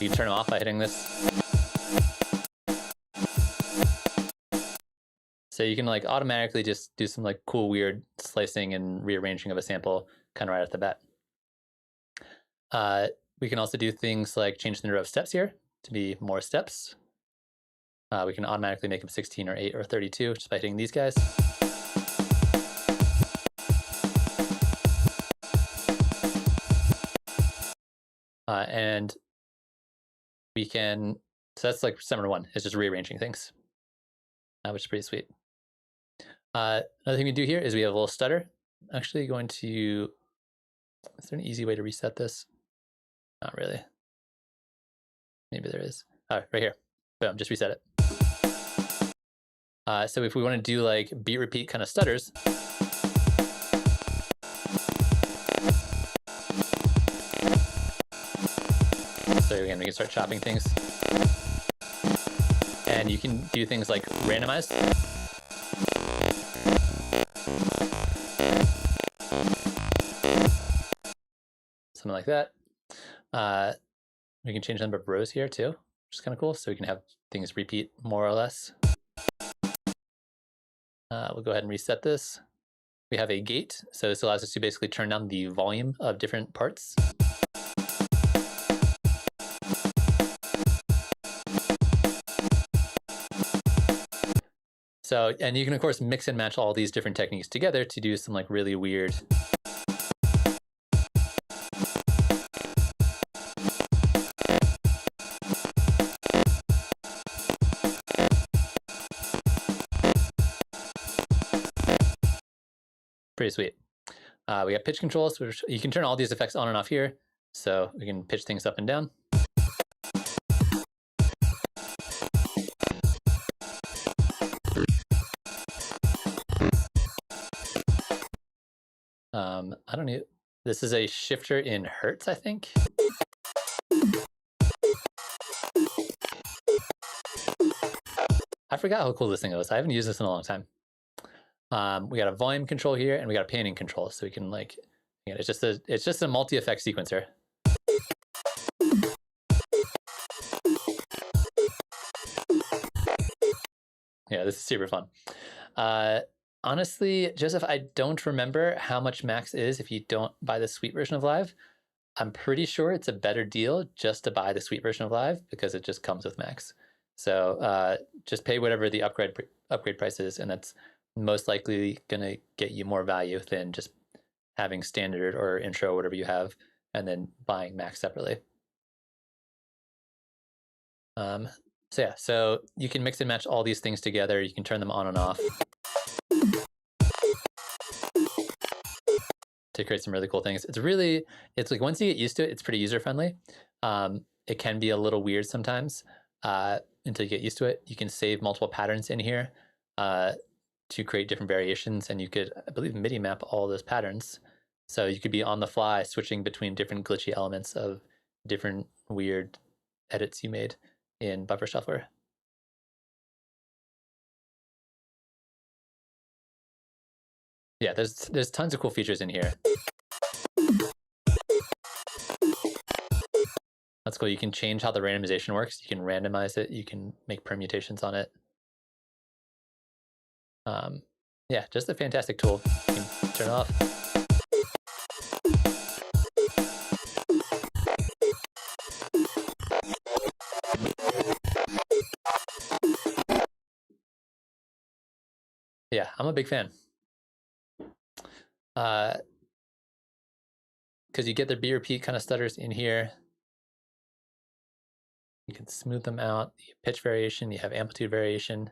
[SPEAKER 2] You can turn them off by hitting this. So you can like automatically just do some like cool, weird slicing and rearranging of a sample kind of right off the bat. We can also do things like change the number of steps here to be more steps. We can automatically make them 16 or 8 or 32 just by hitting these guys. And we can, so that's like step number 1, is just rearranging things, which is pretty sweet. Another thing we do here is we have a little stutter. I'm actually going to, is there an easy way to reset this? Not really. Maybe there is. All right, right here. Boom, just reset it. So if we want to do like beat repeat kind of stutters, so again, we can start chopping things. And you can do things like randomize. Something like that. We can change the number of rows here too, which is kind of cool. So we can have things repeat more or less. We'll go ahead and reset this. We have a gate. So this allows us to basically turn down the volume of different parts. So, and you can of course mix and match all these different techniques together to do some like really weird pretty sweet. We got pitch controls, which you can turn all these effects on and off here. So we can pitch things up and down. I don't know. This is a shifter in Hertz, I think. I forgot how cool this thing was. I haven't used this in a long time. We got a volume control here, and we got a panning control, so we can like, again, it's just a multi-effect sequencer. Yeah, this is super fun. Honestly, Joseph, I don't remember how much max is if you don't buy the suite version of Live. I'm pretty sure it's a better deal just to buy the suite version of Live because it just comes with max. So just pay whatever the upgrade price is, and that's most likely going to get you more value than just having standard or intro or whatever you have, and then buying max separately. So yeah, so you can mix and match all these things together. You can turn them on and off to create some really cool things. It's like once you get used to it, it's pretty user-friendly. It can be a little weird sometimes until you get used to it. You can save multiple patterns in here to create different variations, and you could, I believe, MIDI map all those patterns. So you could be on the fly switching between different glitchy elements of different weird edits you made in Buffer Shuffler. Yeah, there's tons of cool features in here. That's cool. You can change how the randomization works. You can randomize it. You can make permutations on it. Yeah, just a fantastic tool. You can turn it off. Yeah, I'm a big fan. Because you get the B repeat kind of stutters in here. You can smooth them out. You have pitch variation, you have amplitude variation,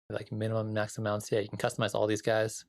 [SPEAKER 2] like minimum, maximum amounts. Yeah, you can customize all these guys.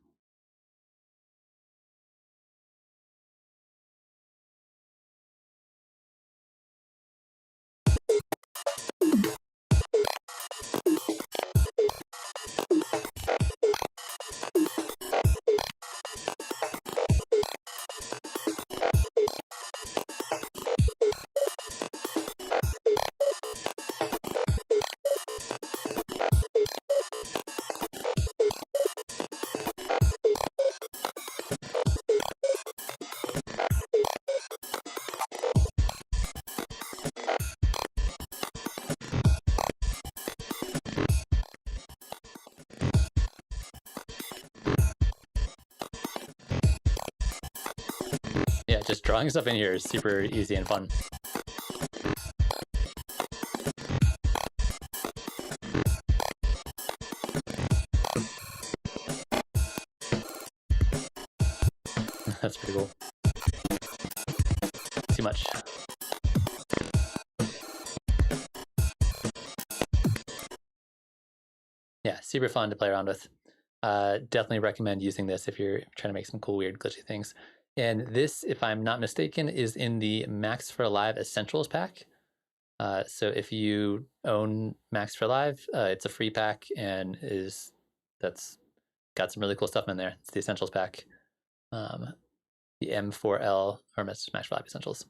[SPEAKER 2] Yeah, just drawing stuff in here is super easy and fun. That's pretty cool. Too much. Yeah, super fun to play around with. Definitely recommend using this if you're trying to make some cool, weird, glitchy things. And this, if I'm not mistaken, is in the Max for Live Essentials pack. So if you own Max for Live, it's a free pack and that's got some really cool stuff in there. It's the Essentials pack. The M4L, or Max for Live Essentials,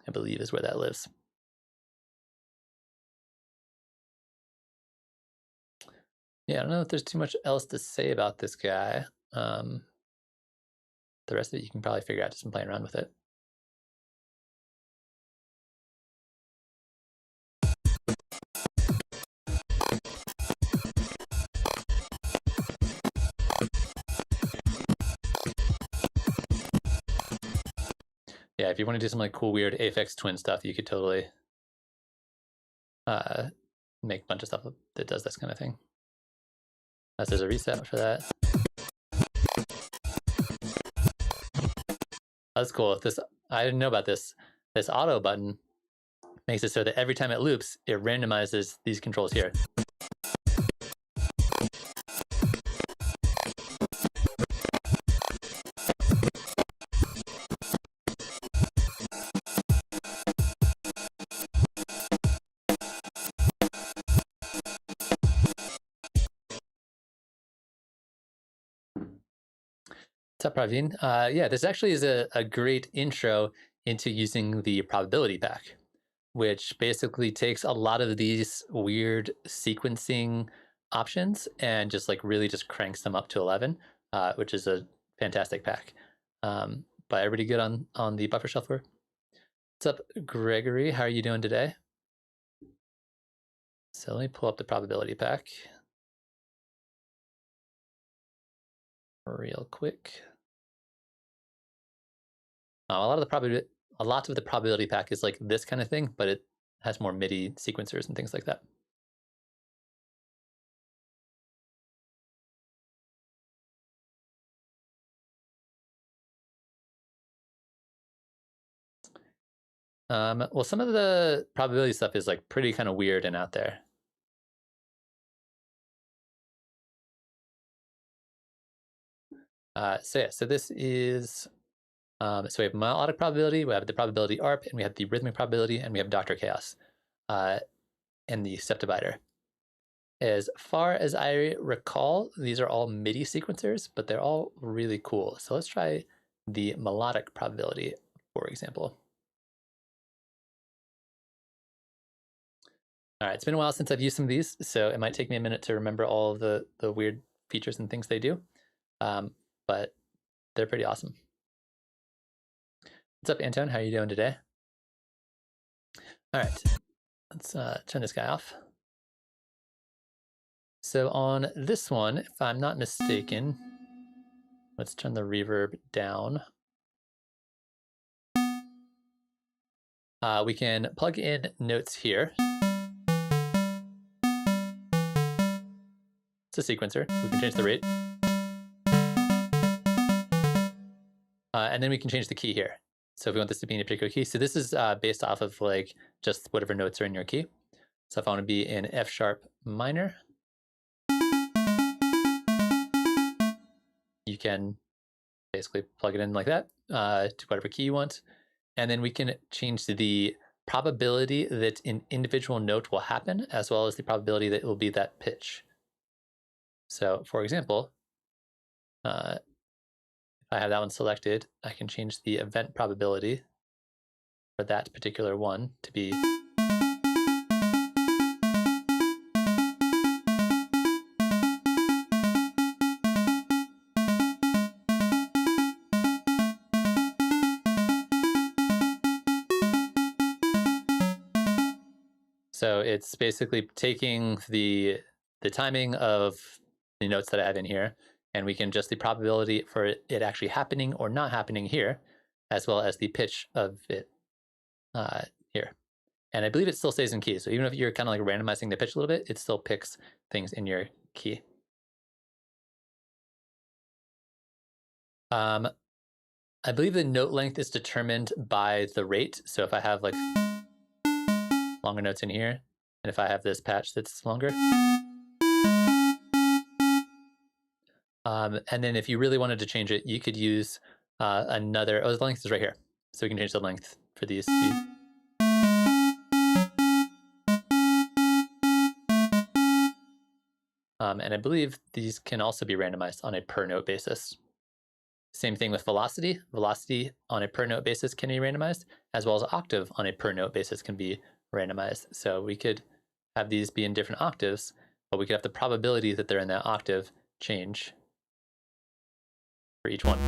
[SPEAKER 2] I believe is where that lives. Yeah, I don't know if there's too much else to say about this guy. The rest of it you can probably figure out just from playing around with it. Yeah, if you want to do some like cool, weird Aphex Twin stuff, you could totally make a bunch of stuff that does this kind of thing. Unless there's a reset for that. That's cool. This, I didn't know about this. This auto button makes it so that every time it loops, it randomizes these controls here. What's up, Praveen? Yeah, this actually is a great intro into using the probability pack, which basically takes a lot of these weird sequencing options and just like really just cranks them up to 11, which is a fantastic pack. But everybody good on the buffer shuffler? What's up, Gregory? How are you doing today? So let me pull up the probability pack real quick. A lot of the probability pack is like this kind of thing, but it has more MIDI sequencers and things like that. Well, some of the probability stuff is like pretty kind of weird and out there. So this is, so we have melodic probability, we have the probability ARP, and we have the rhythmic probability, and we have Dr. Chaos, and the step divider. As far as I recall, these are all MIDI sequencers, but they're all really cool. So let's try the melodic probability, for example. All right, it's been a while since I've used some of these, so it might take me a minute to remember all of the weird features and things they do, but they're pretty awesome. What's up, Anton? How are you doing today? All right, let's turn this guy off. So on this one, if I'm not mistaken, let's turn the reverb down. We can plug in notes here. It's a sequencer. We can change the rate. And then we can change the key here. So if we want this to be in a particular key, so this is based off of like just whatever notes are in your key. So if I want to be in F sharp minor, you can basically plug it in like that to whatever key you want. And then we can change the probability that an individual note will happen, as well as the probability that it will be that pitch. So for example, if I have that one selected, I can change the event probability for that particular one to be so it's basically taking the timing of the notes that I have in here, and we can adjust the probability for it actually happening or not happening here, as well as the pitch of it here. And I believe it still stays in key. So even if you're kind of like randomizing the pitch a little bit, it still picks things in your key. I believe the note length is determined by the rate. So if I have like longer notes in here, and if I have this patch that's longer. And then if you really wanted to change it, you could use another, the length is right here. So we can change the length for these two. And I believe these can also be randomized on a per note basis. Same thing with velocity. Velocity on a per note basis can be randomized, as well as octave on a per note basis can be randomized. So we could have these be in different octaves, but we could have the probability that they're in that octave change for each one.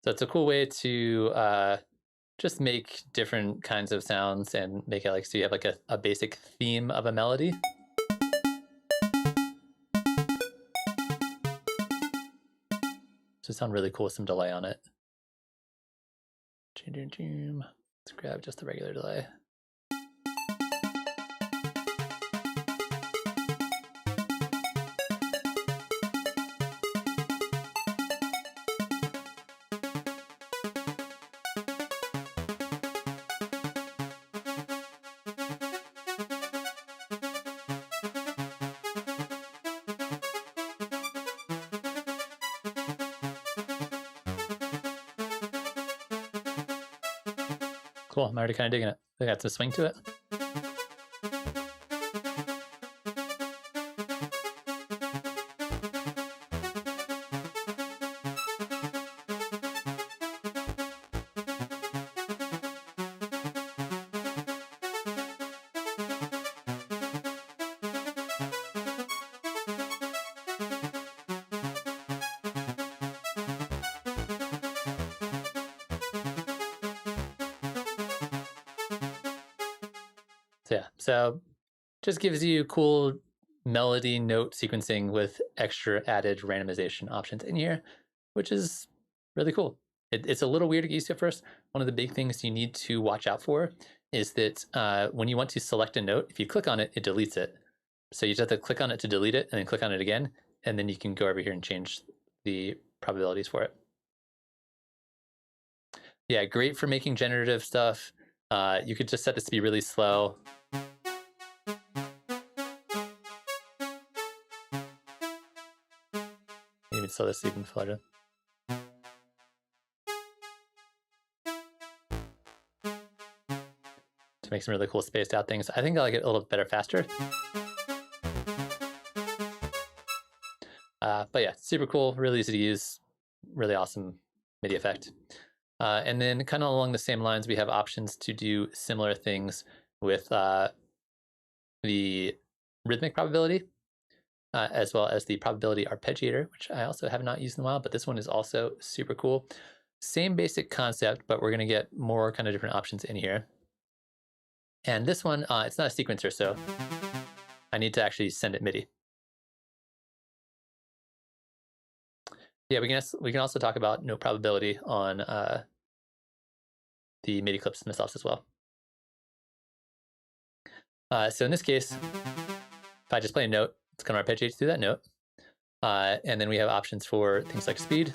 [SPEAKER 2] So it's a cool way to just make different kinds of sounds and make it like, so you have like a basic theme of a melody. So sound really cool with some delay on it. Let's grab just the regular delay. Cool, I'm already kind of digging it. I got some swing to it. So yeah, so just gives you cool melody note sequencing with extra added randomization options in here, which is really cool. It's a little weird to get used to at first. One of the big things you need to watch out for is that when you want to select a note, if you click on it, it deletes it. So you just have to click on it to delete it and then click on it again, and then you can go over here and change the probabilities for it. Yeah, great for making generative stuff. You could just set this to be really slow. Even slow this even further. To make some really cool spaced out things. I think I like it a little better faster. But yeah, super cool, really easy to use, really awesome MIDI effect. And then kind of along the same lines, we have options to do similar things with the rhythmic probability, as well as the probability arpeggiator, which I also have not used in a while, but this one is also super cool. Same basic concept, but we're going to get more kind of different options in here. And this one, it's not a sequencer, so I need to actually send it MIDI. Yeah, we can also talk about no probability on the MIDI clips themselves as well. So in this case, if I just play a note, it's going to arpeggiate through that note. And then we have options for things like speed.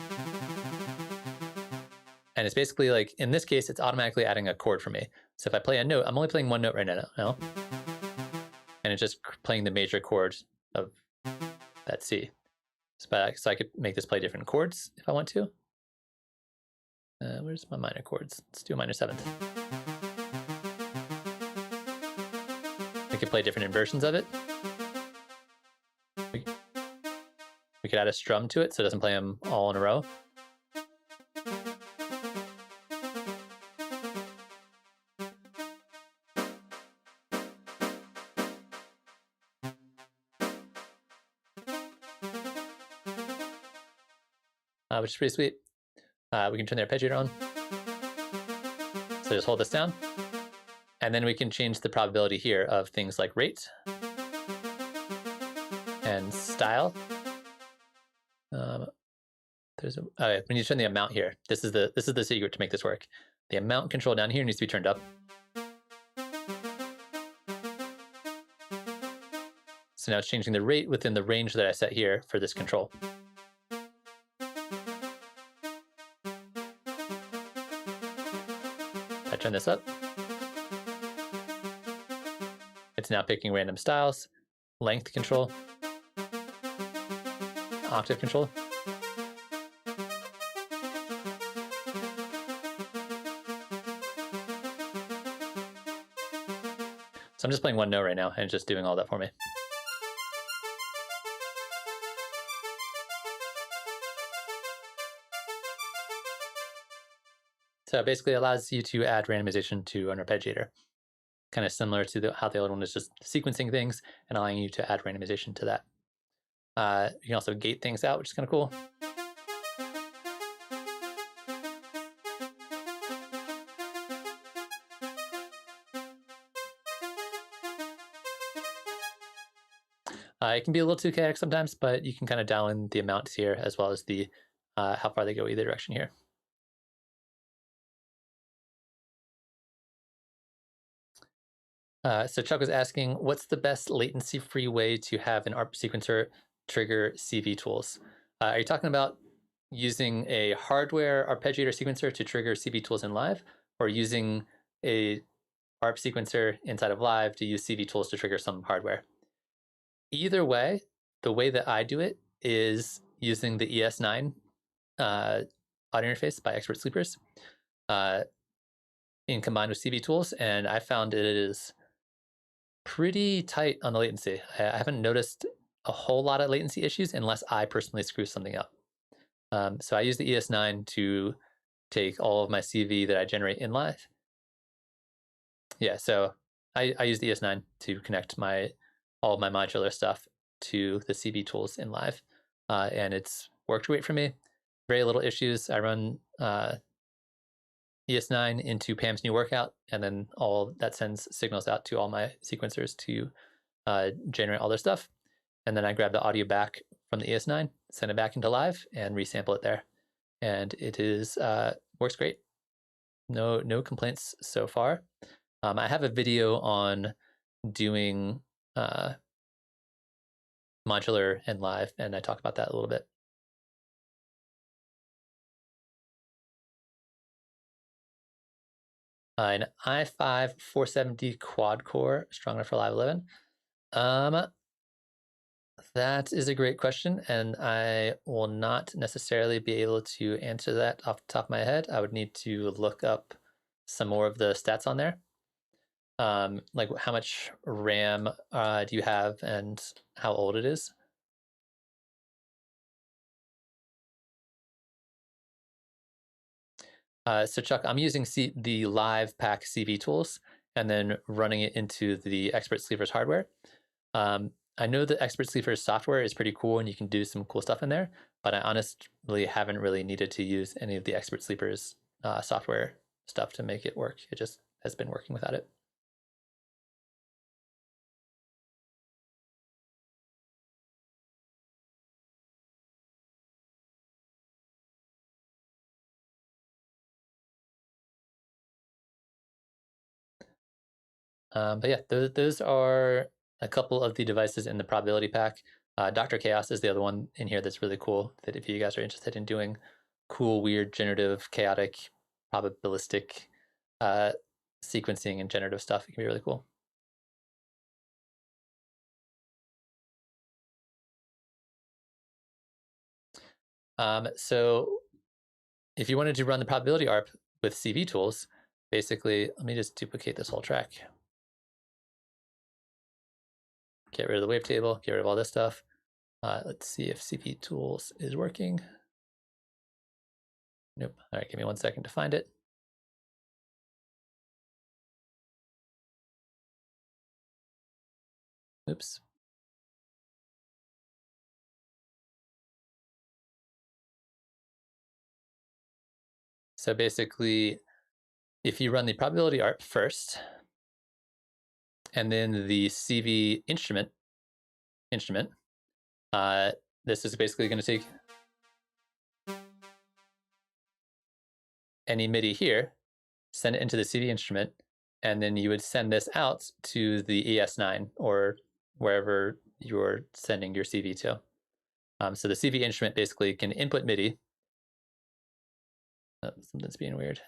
[SPEAKER 2] And it's basically like, in this case, it's automatically adding a chord for me. So if I play a note, I'm only playing one note right now. And it's just playing the major chord of that C. So I could make this play different chords if I want to. Where's my minor chords? Let's do a minor seventh. We could play different inversions of it. We could add a strum to it so it doesn't play them all in a row. Which is pretty sweet. We can turn the arpeggiator on. So just hold this down. And then we can change the probability here of things like rate and style. We need to turn the amount here. This is the secret to make this work. The amount control down here needs to be turned up. So now it's changing the rate within the range that I set here for this control. I turn this up. It's now picking random styles, length control, octave control. So I'm just playing one note right now and it's just doing all that for me. So it basically allows you to add randomization to an arpeggiator. Kind of similar to how the other one is just sequencing things and allowing you to add randomization to that. You can also gate things out, which is kind of cool. It can be a little too chaotic sometimes, but you can kind of dial in the amounts here as well as the how far they go either direction here. So Chuck was asking, what's the best latency-free way to have an ARP sequencer trigger CV tools? Are you talking about using a hardware arpeggiator sequencer to trigger CV tools in Live, or using a ARP sequencer inside of Live to use CV tools to trigger some hardware? Either way, the way that I do it is using the ES9 audio interface by Expert Sleepers in combined with CV tools, and I found it is pretty tight on the latency. I haven't noticed a whole lot of latency issues unless I personally screw something up. So I use the ES9 to take all of my CV that I generate in Live. Yeah, so I use the ES9 to connect all of my modular stuff to the CV tools in Live, and it's worked great for me. Very little issues. I run ES9 into Pam's new workout, and then all that sends signals out to all my sequencers to generate all their stuff. And then I grab the audio back from the ES9, send it back into Live, and resample it there. And it is works great. No complaints so far. I have a video on doing modular and Live, and I talk about that a little bit. An i5 470 quad core, strong enough for Live 11. That is a great question, and I will not necessarily be able to answer that off the top of my head. I would need to look up some more of the stats on there. Like how much RAM do you have and how old it is? So Chuck, I'm using the Live Pack CV tools, and then running it into the Expert Sleeper's hardware. I know the Expert Sleeper's software is pretty cool and you can do some cool stuff in there, but I honestly haven't really needed to use any of the Expert Sleeper's software stuff to make it work. It just has been working without it. But yeah, those are a couple of the devices in the probability pack. Dr. Chaos is the other one in here that's really cool, that if you guys are interested in doing cool, weird, generative, chaotic, probabilistic sequencing and generative stuff, it can be really cool. So if you wanted to run the probability ARP with CV tools, basically, let me just duplicate this whole track. Get rid of the wavetable, get rid of all this stuff. Let's see if CV tools is working. Nope. All right, give me 1 second to find it. Oops. So basically, if you run the probability ARP first, and then the CV instrument, this is basically going to take any MIDI here, send it into the CV instrument, and then you would send this out to the ES9 or wherever you're sending your CV to. So the CV instrument basically can input MIDI. Oh, something's being weird.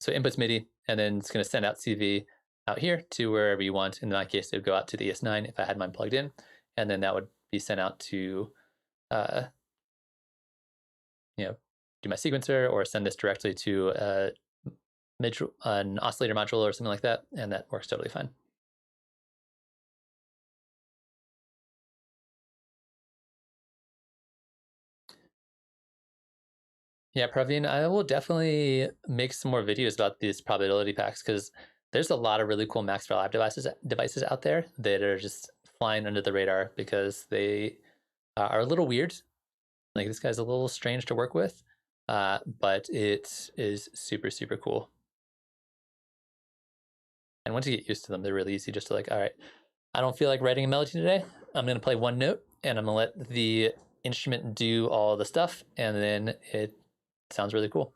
[SPEAKER 2] So inputs MIDI, and then it's going to send out CV out here to wherever you want. In my case, it would go out to the ES9 if I had mine plugged in, and then that would be sent out to, do my sequencer or send this directly to an oscillator module or something like that, and that works totally fine. Yeah, Praveen, I will definitely make some more videos about these probability packs because there's a lot of really cool Max for Live devices out there that are just flying under the radar because they are a little weird. Like this guy's a little strange to work with, but it is super, super cool. And once you get used to them, they're really easy just to like, all right, I don't feel like writing a melody today. I'm going to play one note and I'm going to let the instrument do all the stuff. And then it sounds really cool.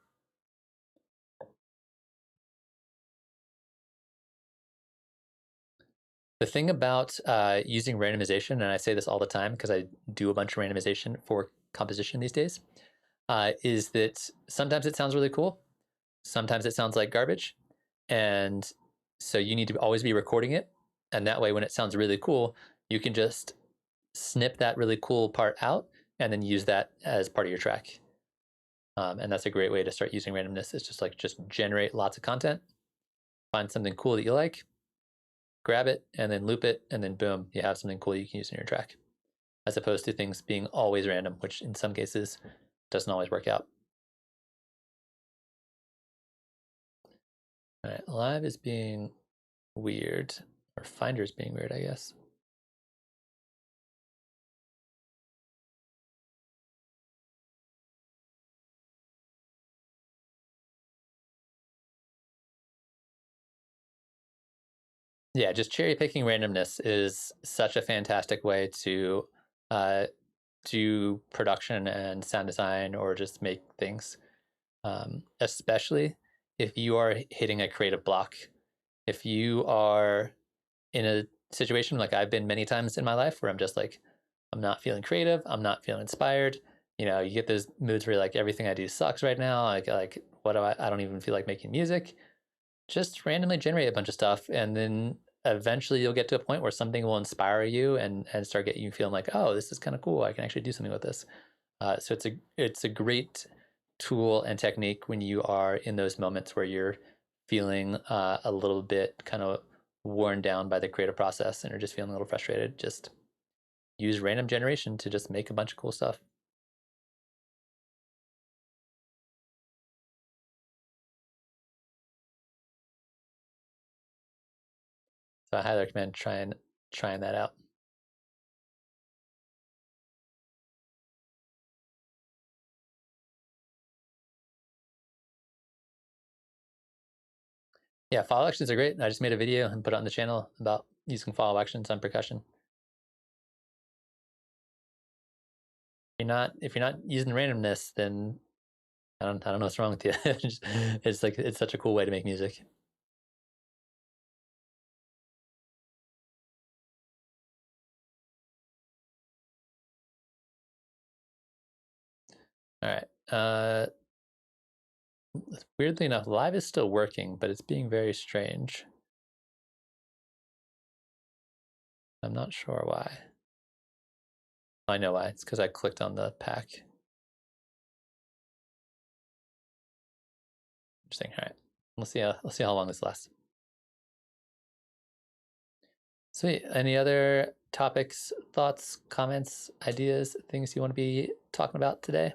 [SPEAKER 2] The thing about using randomization, and I say this all the time because I do a bunch of randomization for composition these days, is that sometimes it sounds really cool. Sometimes it sounds like garbage. And so you need to always be recording it. And that way, when it sounds really cool, you can just snip that really cool part out and then use that as part of your track. And that's a great way to start using randomness. It's just generate lots of content, find something cool that you like, grab it, and then loop it, and then boom, you have something cool you can use in your track. As opposed to things being always random, which in some cases doesn't always work out. All right, live is being weird, or Finder is being weird, I guess. Yeah, just cherry picking randomness is such a fantastic way to do production and sound design or just make things, especially if you are hitting a creative block. If you are in a situation like I've been many times in my life where I'm just like, I'm not feeling creative, I'm not feeling inspired. You know, you get those moods where like everything I do sucks right now. Like what do I don't even feel like making music. Just randomly generate a bunch of stuff, and then eventually you'll get to a point where something will inspire you and start getting you feeling like, oh, this is kind of cool. I can actually do something with this. So it's a great tool and technique when you are in those moments where you're feeling a little bit kind of worn down by the creative process and you're just feeling a little frustrated. Just use random generation to just make a bunch of cool stuff. So I highly recommend trying that out. Yeah, follow actions are great. I just made a video and put it on the channel about using follow actions on percussion. If you're not using randomness, then I don't know what's wrong with you. It's such a cool way to make music. All right. Weirdly enough, live is still working, but it's being very strange. I'm not sure why. I know why. It's because I clicked on the pack. Interesting. All right. Let's see how long this lasts. Sweet. Any other topics, thoughts, comments, ideas, things you want to be talking about today?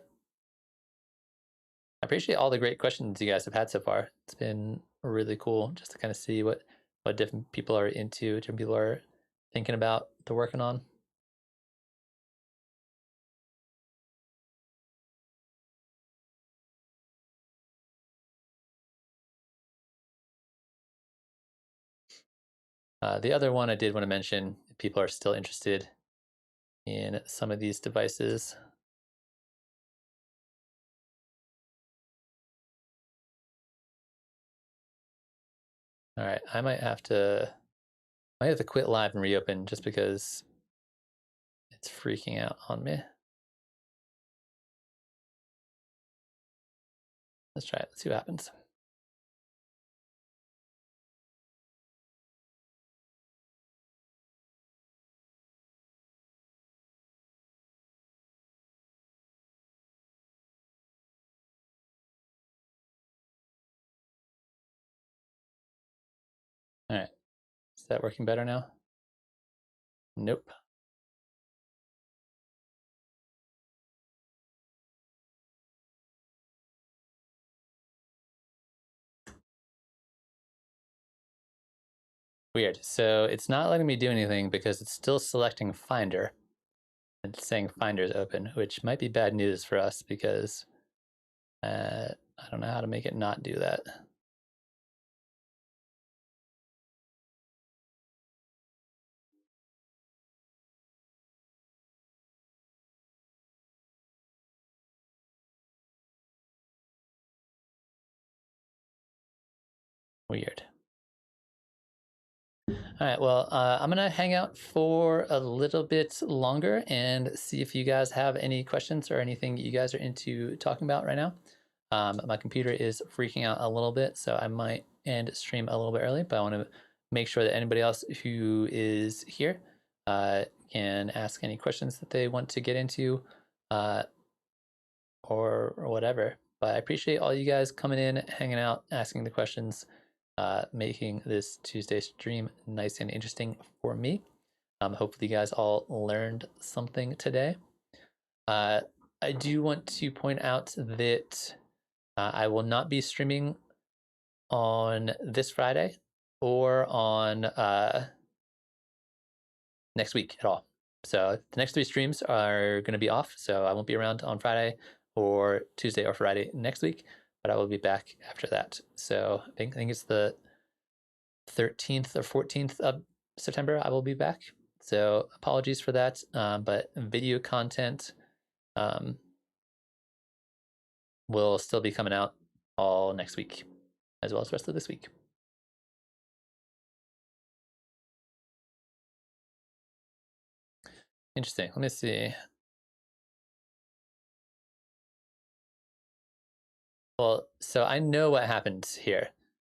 [SPEAKER 2] I appreciate all the great questions you guys have had so far. It's been really cool just to kind of see what different people are into, different people are thinking about, they're working on. The other one I did want to mention, if people are still interested in some of these devices. All right, I might have to quit live and reopen just because it's freaking out on me. Let's try it. Let's see what happens. All right, is that working better now? Nope. Weird. So it's not letting me do anything because it's still selecting Finder. It's saying Finder is open, which might be bad news for us because I don't know how to make it not do that. Weird. All right, well, I'm gonna hang out for a little bit longer and see if you guys have any questions or anything you guys are into talking about right now. My computer is freaking out a little bit, so I might end stream a little bit early, but I want to make sure that anybody else who is here can ask any questions that they want to get into or whatever. But I appreciate all you guys coming in, hanging out, asking the questions, making this Tuesday stream nice and interesting for me. Hopefully you guys all learned something today. I do want to point out that I will not be streaming on this Friday or on next week at all. So the next 3 streams are going to be off, so I won't be around on Friday or Tuesday or Friday next week, but I will be back after that. So I think it's the 13th or 14th of September I will be back. So apologies for that, but video content will still be coming out all next week, as well as the rest of this week. Interesting. Let me see. Well, so I know what happened here.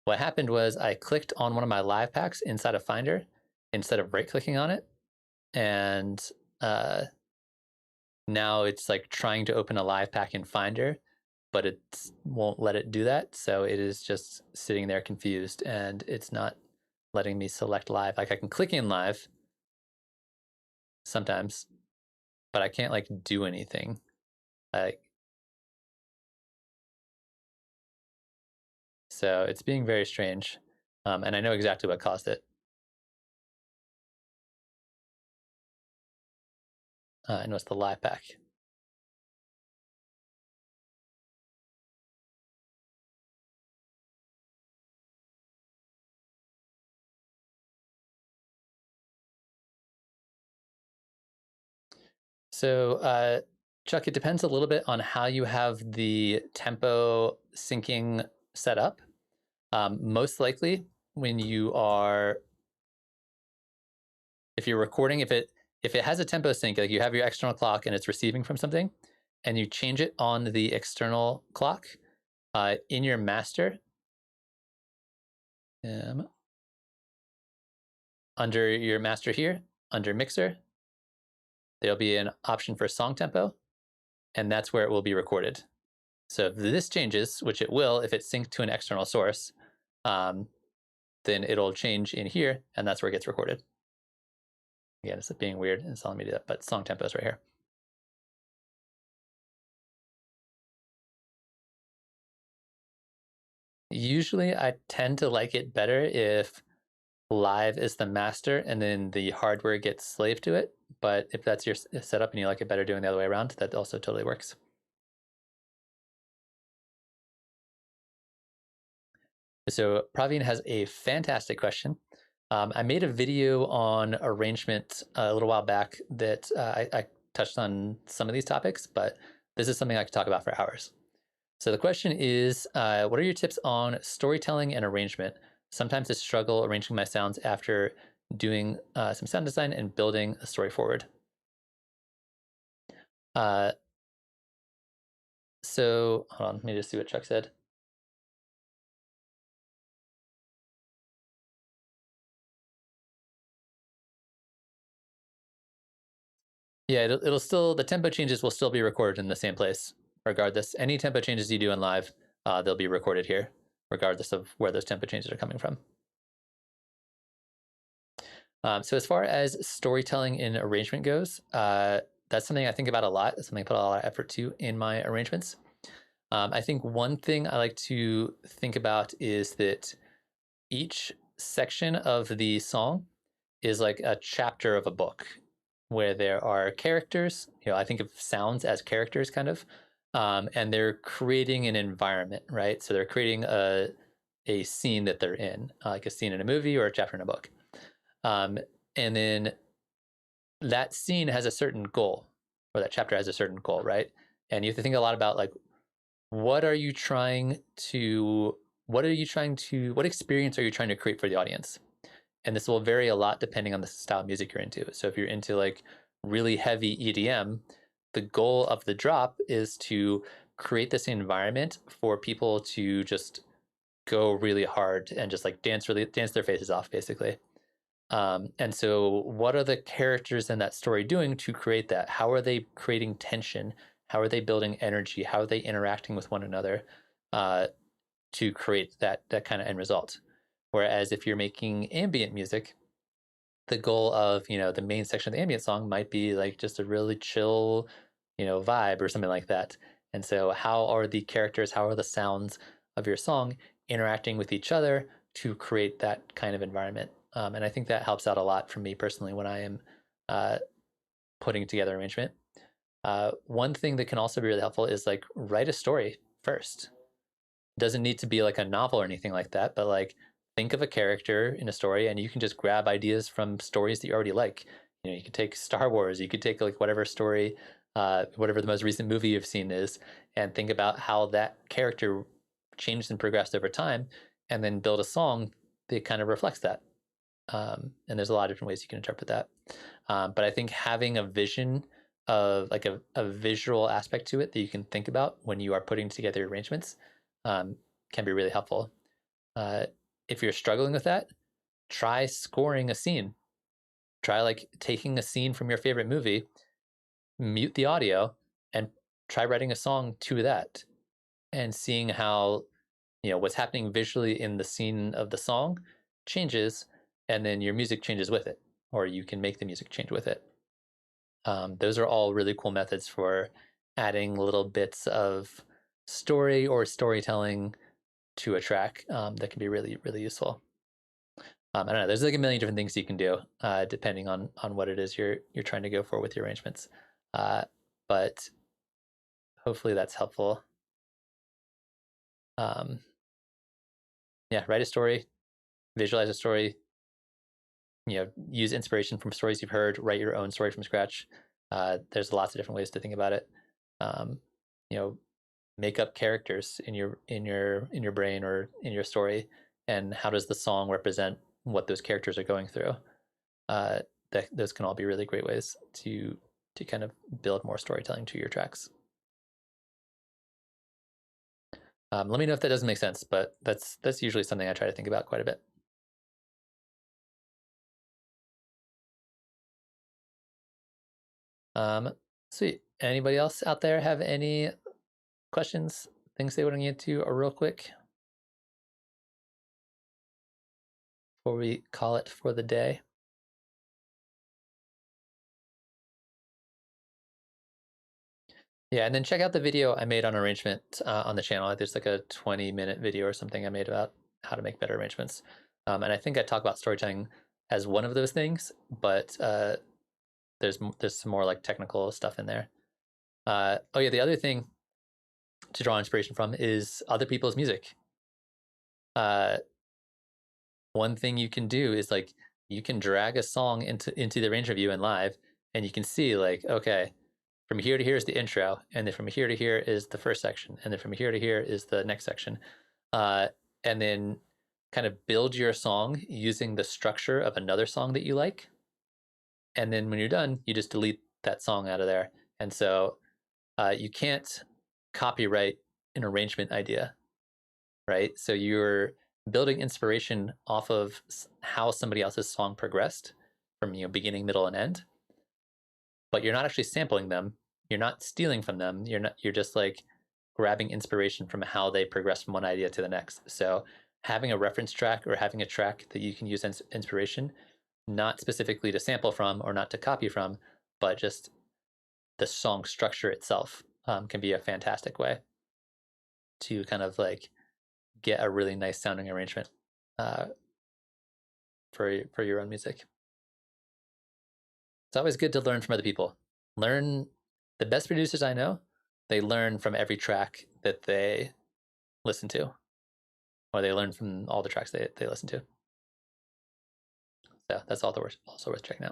[SPEAKER 2] What happened was I clicked on one of my live packs inside of Finder instead of right-clicking on it, and now it's like trying to open a live pack in Finder, but it won't let it do that. So it is just sitting there confused, and it's not letting me select live. Like I can click in live sometimes, but I can't like do anything. So it's being very strange, and I know exactly what caused it. and what's the live pack. So, Chuck, it depends a little bit on how you have the tempo syncing set up. Most likely, when you are, if you're recording, if it has a tempo sync, like you have your external clock and it's receiving from something, and you change it on the external clock, in your master, under your master here, under mixer, there'll be an option for song tempo, and that's where it will be recorded. So if this changes, which it will if it's synced to an external source, then it'll change in here, and that's where it gets recorded. Again, it's being weird and it's telling me to do that, but song tempo is right here. Usually I tend to like it better if live is the master and then the hardware gets slave to it. But if that's your setup and you like it better doing the other way around, that also totally works. So Praveen has a fantastic question. I made a video on arrangement a little while back that I touched on some of these topics, but this is something I could talk about for hours. So the question is, what are your tips on storytelling and arrangement? Sometimes I struggle arranging my sounds after doing some sound design and building a story forward. So hold on, let me just see what Chuck said. Yeah, it'll still, the tempo changes will still be recorded in the same place, regardless. Any tempo changes you do in live, they'll be recorded here, regardless of where those tempo changes are coming from. So as far as storytelling in arrangement goes, that's something I think about a lot. It's something I put a lot of effort to in my arrangements. I think one thing I like to think about is that each section of the song is like a chapter of a book where there are characters. I think of sounds as characters, kind of, and they're creating an environment, right? So they're creating a scene that they're in, like a scene in a movie or a chapter in a book. And then that scene has a certain goal, or that chapter has a certain goal, right? And you have to think a lot about, like, what experience are you trying to create for the audience? And this will vary a lot depending on the style of music you're into. So if you're into like really heavy EDM, the goal of the drop is to create this environment for people to just go really hard and just like dance their faces off, basically. And so what are the characters in that story doing to create that? How are they creating tension? How are they building energy? How are they interacting with one another to create that kind of end result? Whereas if you're making ambient music, the goal of, the main section of the ambient song might be like just a really chill, vibe or something like that. And so how are the characters, how are the sounds of your song interacting with each other to create that kind of environment? And I think that helps out a lot for me personally when I am putting together arrangement. One thing that can also be really helpful is like write a story first. It doesn't need to be like a novel or anything like that, but like think of a character in a story and you can just grab ideas from stories that you already like. You could take Star Wars, you could take like whatever story, whatever the most recent movie you've seen is, and think about how that character changed and progressed over time, and then build a song that kind of reflects that. And there's a lot of different ways you can interpret that. But I think having a vision of like a visual aspect to it that you can think about when you are putting together arrangements can be really helpful. If you're struggling with that, try scoring a scene. Try like taking a scene from your favorite movie, mute the audio, and try writing a song to that, and seeing how what's happening visually in the scene of the song changes, and then your music changes with it, or you can make the music change with it. Those are all really cool methods for adding little bits of story or storytelling to a track that can be really, really useful. I don't know. There's like a million different things you can do depending on what it is you're trying to go for with your arrangements. But hopefully that's helpful. Yeah, write a story, visualize a story, use inspiration from stories you've heard, write your own story from scratch. There's lots of different ways to think about it. Make up characters in your brain or in your story, and how does the song represent what those characters are going through. Those can all be really great ways to kind of build more storytelling to your tracks. Let me know if that doesn't make sense, but that's usually something I try to think about quite a bit. Sweet. Anybody else out there have any questions, things they want to get to real quick before we call it for the day? Yeah, and then check out the video I made on arrangement on the channel. There's like a 20-minute video or something I made about how to make better arrangements. And I think I talk about storytelling as one of those things, but there's some more like technical stuff in there. Oh yeah, the other thing to draw inspiration from is other people's music. One thing you can do is like you can drag a song into the arrangement view in live, and you can see like, okay, from here to here is the intro, and then from here to here is the first section, and then from here to here is the next section, and then kind of build your song using the structure of another song that you like, and then when you're done, you just delete that song out of there. And so you can't copyright an arrangement idea, right? So you're building inspiration off of how somebody else's song progressed from beginning, middle, and end, but you're not actually sampling them. You're not stealing from them. You're just like grabbing inspiration from how they progress from one idea to the next. So having a reference track or having a track that you can use as inspiration, not specifically to sample from or not to copy from, but just the song structure itself can be a fantastic way to kind of like get a really nice sounding arrangement for your own music. It's always good to learn from other people. Learn. The best producers I know, they learn from every track that they listen to, or they learn from all the tracks they listen to. So that's also worth checking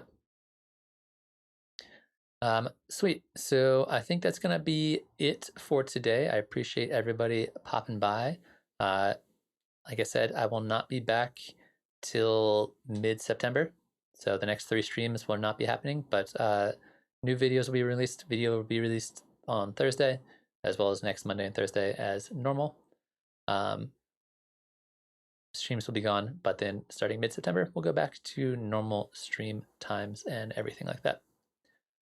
[SPEAKER 2] out. Sweet. So I think that's gonna be it for today. I appreciate everybody popping by. Like I said, I will not be back till mid-September. So the next 3 streams will not be happening, but new videos will be released. Video will be released on Thursday, as well as next Monday and Thursday as normal. Streams will be gone, but then starting mid-September, we'll go back to normal stream times and everything like that.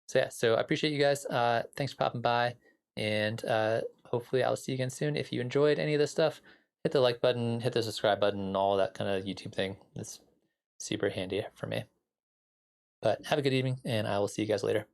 [SPEAKER 2] So yeah, so I appreciate you guys. Thanks for popping by, and hopefully I'll see you again soon. If you enjoyed any of this stuff, hit the like button, hit the subscribe button, all that kind of YouTube thing. It's super handy for me. But have a good evening, and I will see you guys later.